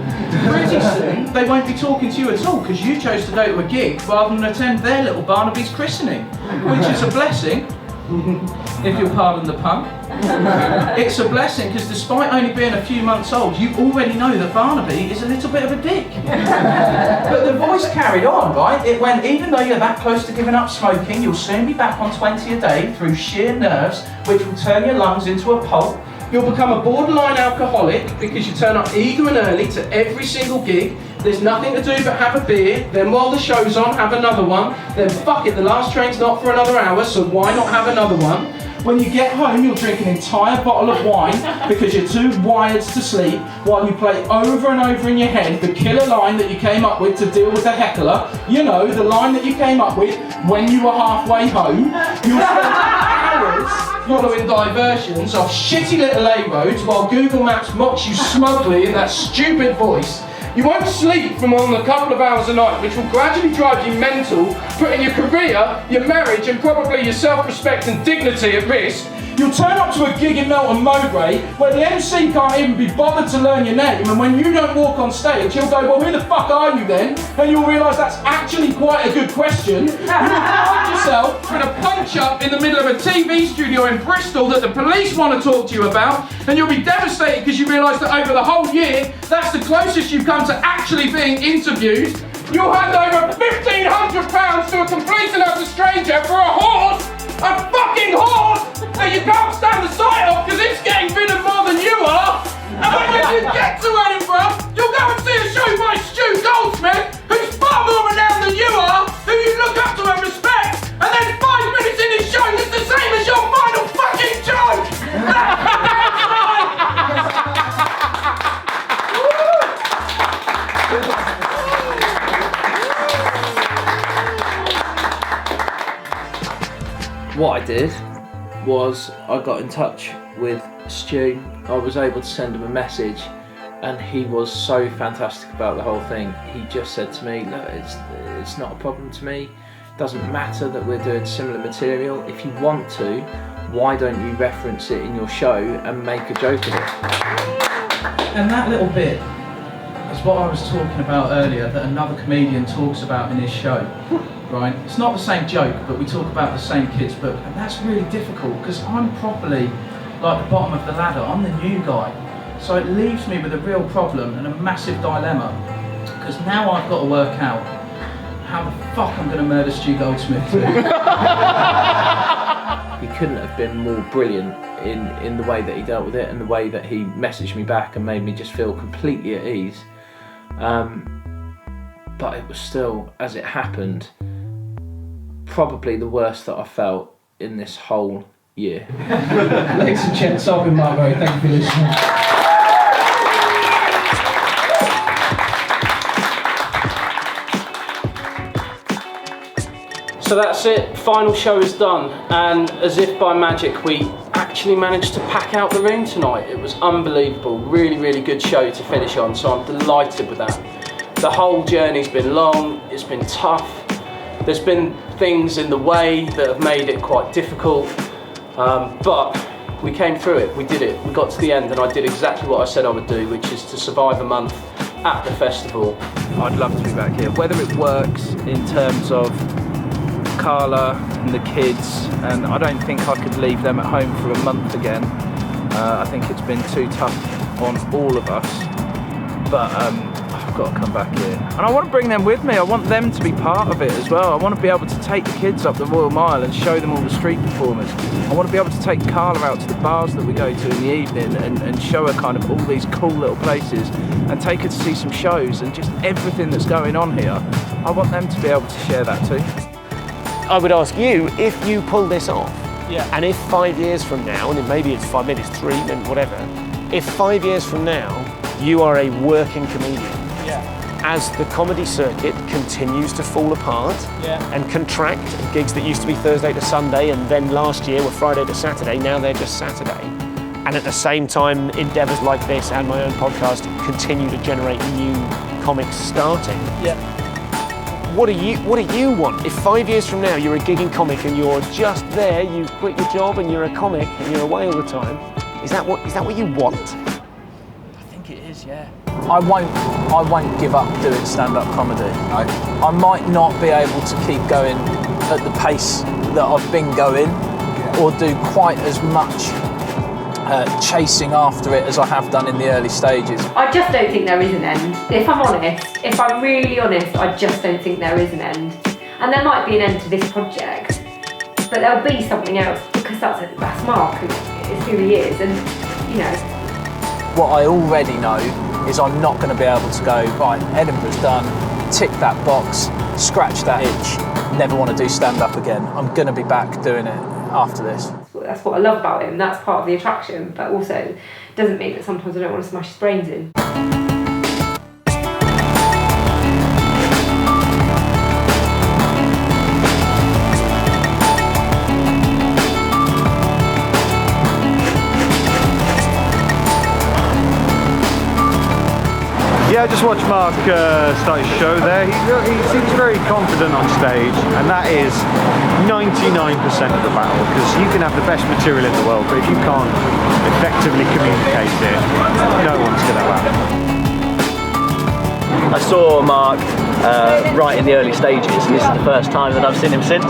Pretty soon, they won't be talking to you at all because you chose to go to a gig rather than attend their little Barnaby's christening, which is a blessing, if you'll pardon the pun. It's a blessing because despite only being a few months old, you already know that Barnaby is a little bit of a dick. But the voice carried on, right? It went, even though you're that close to giving up smoking, you'll soon be back on 20 a day through sheer nerves, which will turn your lungs into a pulp. You'll become a borderline alcoholic because you turn up eager and early to every single gig. There's nothing to do but have a beer, then while the show's on, have another one, then fuck it, the last train's not for another hour, so why not have another one? When you get home, you'll drink an entire bottle of wine because you're too wired to sleep while you play over and over in your head the killer line that you came up with to deal with the heckler. You know, the line that you came up with when you were halfway home. You'll spend hours following diversions off shitty little A roads while Google Maps mocks you smugly in that stupid voice. You won't sleep for more than a couple of hours a night, which will gradually drive you mental, putting your career, your marriage, and probably your self-respect and dignity at risk. You'll turn up to a gig in Melton Mowbray where the MC can't even be bothered to learn your name, and when you don't walk on stage, he'll go, well, who the fuck are you then? And you'll realise that's actually quite a good question. You'll find yourself with a punch-up in the middle of a TV studio in Bristol that the police want to talk to you about, and you'll be devastated because you realise that over the whole year, that's the closest you've come to actually being interviewed. You'll hand over £1,500 to a complete and utter stranger for a horse! A fucking horse that you can't stand the sight of because it's getting bigger more than you are! And when you get to Edinburgh, you'll go and see a show by Stu Goldsmith, who's far more renowned than you are, who you look up to and respect, and then 5 minutes in his show, it's the same as your final fucking joke! What I did was I got in touch with Stu. I was able to send him a message and he was so fantastic about the whole thing. He just said to me, look, it's not a problem to me. It doesn't matter that we're doing similar material. If you want to, why don't you reference it in your show and make a joke of it? And that little bit is what I was talking about earlier that another comedian talks about in his show. Right? It's not the same joke, but we talk about the same kid's book, and that's really difficult because I'm properly like the bottom of the ladder. I'm the new guy, so it leaves me with a real problem and a massive dilemma because now I've got to work out how the fuck I'm going to murder Stu Goldsmith too. He couldn't have been more brilliant in the way that he dealt with it and the way that he messaged me back and made me just feel completely at ease. But it was still, as it happened, probably the worst that I felt in this whole year. Ladies and gents, I've been Mark Rowe. Thank you for listening. So that's it, final show is done, and as if by magic we actually managed to pack out the room tonight. It was unbelievable, really, really good show to finish on, so I'm delighted with that. The whole journey's been long, it's been tough, there's been things in the way that have made it quite difficult, but we came through it, we did it, we got to the end, and I did exactly what I said I would do, which is to survive a month at the festival. I'd love to be back here, whether it works in terms of Carla and the kids, and I don't think I could leave them at home for a month again. I think it's been too tough on all of us, but I've got to come back here. And I want to bring them with me, I want them to be part of it as well. I want to be able to take the kids up the Royal Mile and show them all the street performers. I want to be able to take Carla out to the bars that we go to in the evening and show her kind of all these cool little places and take her to see some shows and just everything that's going on here. I want them to be able to share that too. I would ask you, if you pull this off, yeah. And if 5 years from now, and maybe it's 5 minutes, 3, and whatever, if 5 years from now you are a working comedian, yeah. As the comedy circuit continues to fall apart and contract, gigs that used to be Thursday to Sunday and then last year were Friday to Saturday, now they're just Saturday. And at the same time, endeavours like this and my own podcast continue to generate new comics starting. Yeah. What do you want? If 5 years from now you're a gigging comic and you're just there, you quit your job and you're a comic and you're away all the time, is that what you want? I think it is, yeah. I won't give up doing stand-up comedy. I might not be able to keep going at the pace that I've been going, or do quite as much chasing after it as I have done in the early stages. I just don't think there is an end. If I'm honest, if I'm really honest, I just don't think there is an end. And there might be an end to this project, but there'll be something else, because that's Mark, it's who he is, and you know. What I already know is I'm not going to be able to go, right, Edinburgh's done, tick that box, scratch that itch, never want to do stand-up again. I'm going to be back doing it after this. That's what I love about him, that's part of the attraction, but also doesn't mean that sometimes I don't want to smash his brains in. Yeah, I just watched Mark start his show there. He seems very confident on stage, and that is 99% of the battle, because you can have the best material in the world, but if you can't effectively communicate it, no one's going to have it. I saw Mark right in the early stages, and this is the first time that I've seen him since,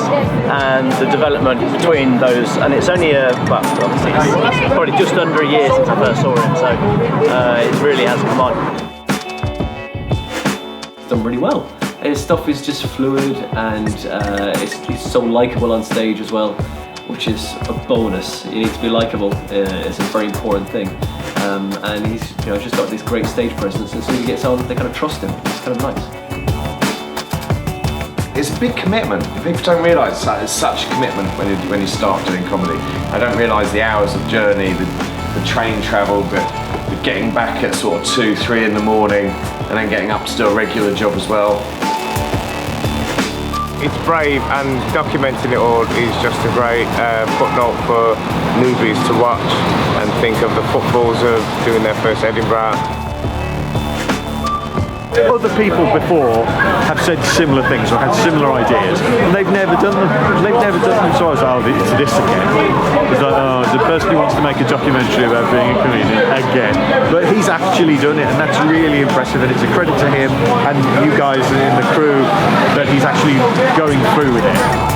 and the development between those, and it's only well, obviously it's probably just under a year since I first saw him, so it really has come on. Done really well. His stuff is just fluid, and it's so likeable on stage as well, which is a bonus. You need to be likeable. It's a very important thing. And he's just got this great stage presence, and as soon as he gets on, they kind of trust him. It's kind of nice. It's a big commitment. People don't realise it's such a commitment when you start doing comedy. I don't realise the hours of journey, the train travel, the getting back at sort of 2, 3 in the morning, and then getting up to do a regular job as well. It's brave, and documenting it all is just a great footnote for newbies to watch and think of the footballs of doing their first Edinburgh. Other people before have said similar things or had similar ideas, and they've never done them. So I was like, oh, it's this again. It's like, oh, the person who wants to make a documentary about being a comedian again. But he's actually done it, and that's really impressive, and it's a credit to him and you guys in the crew that he's actually going through with it.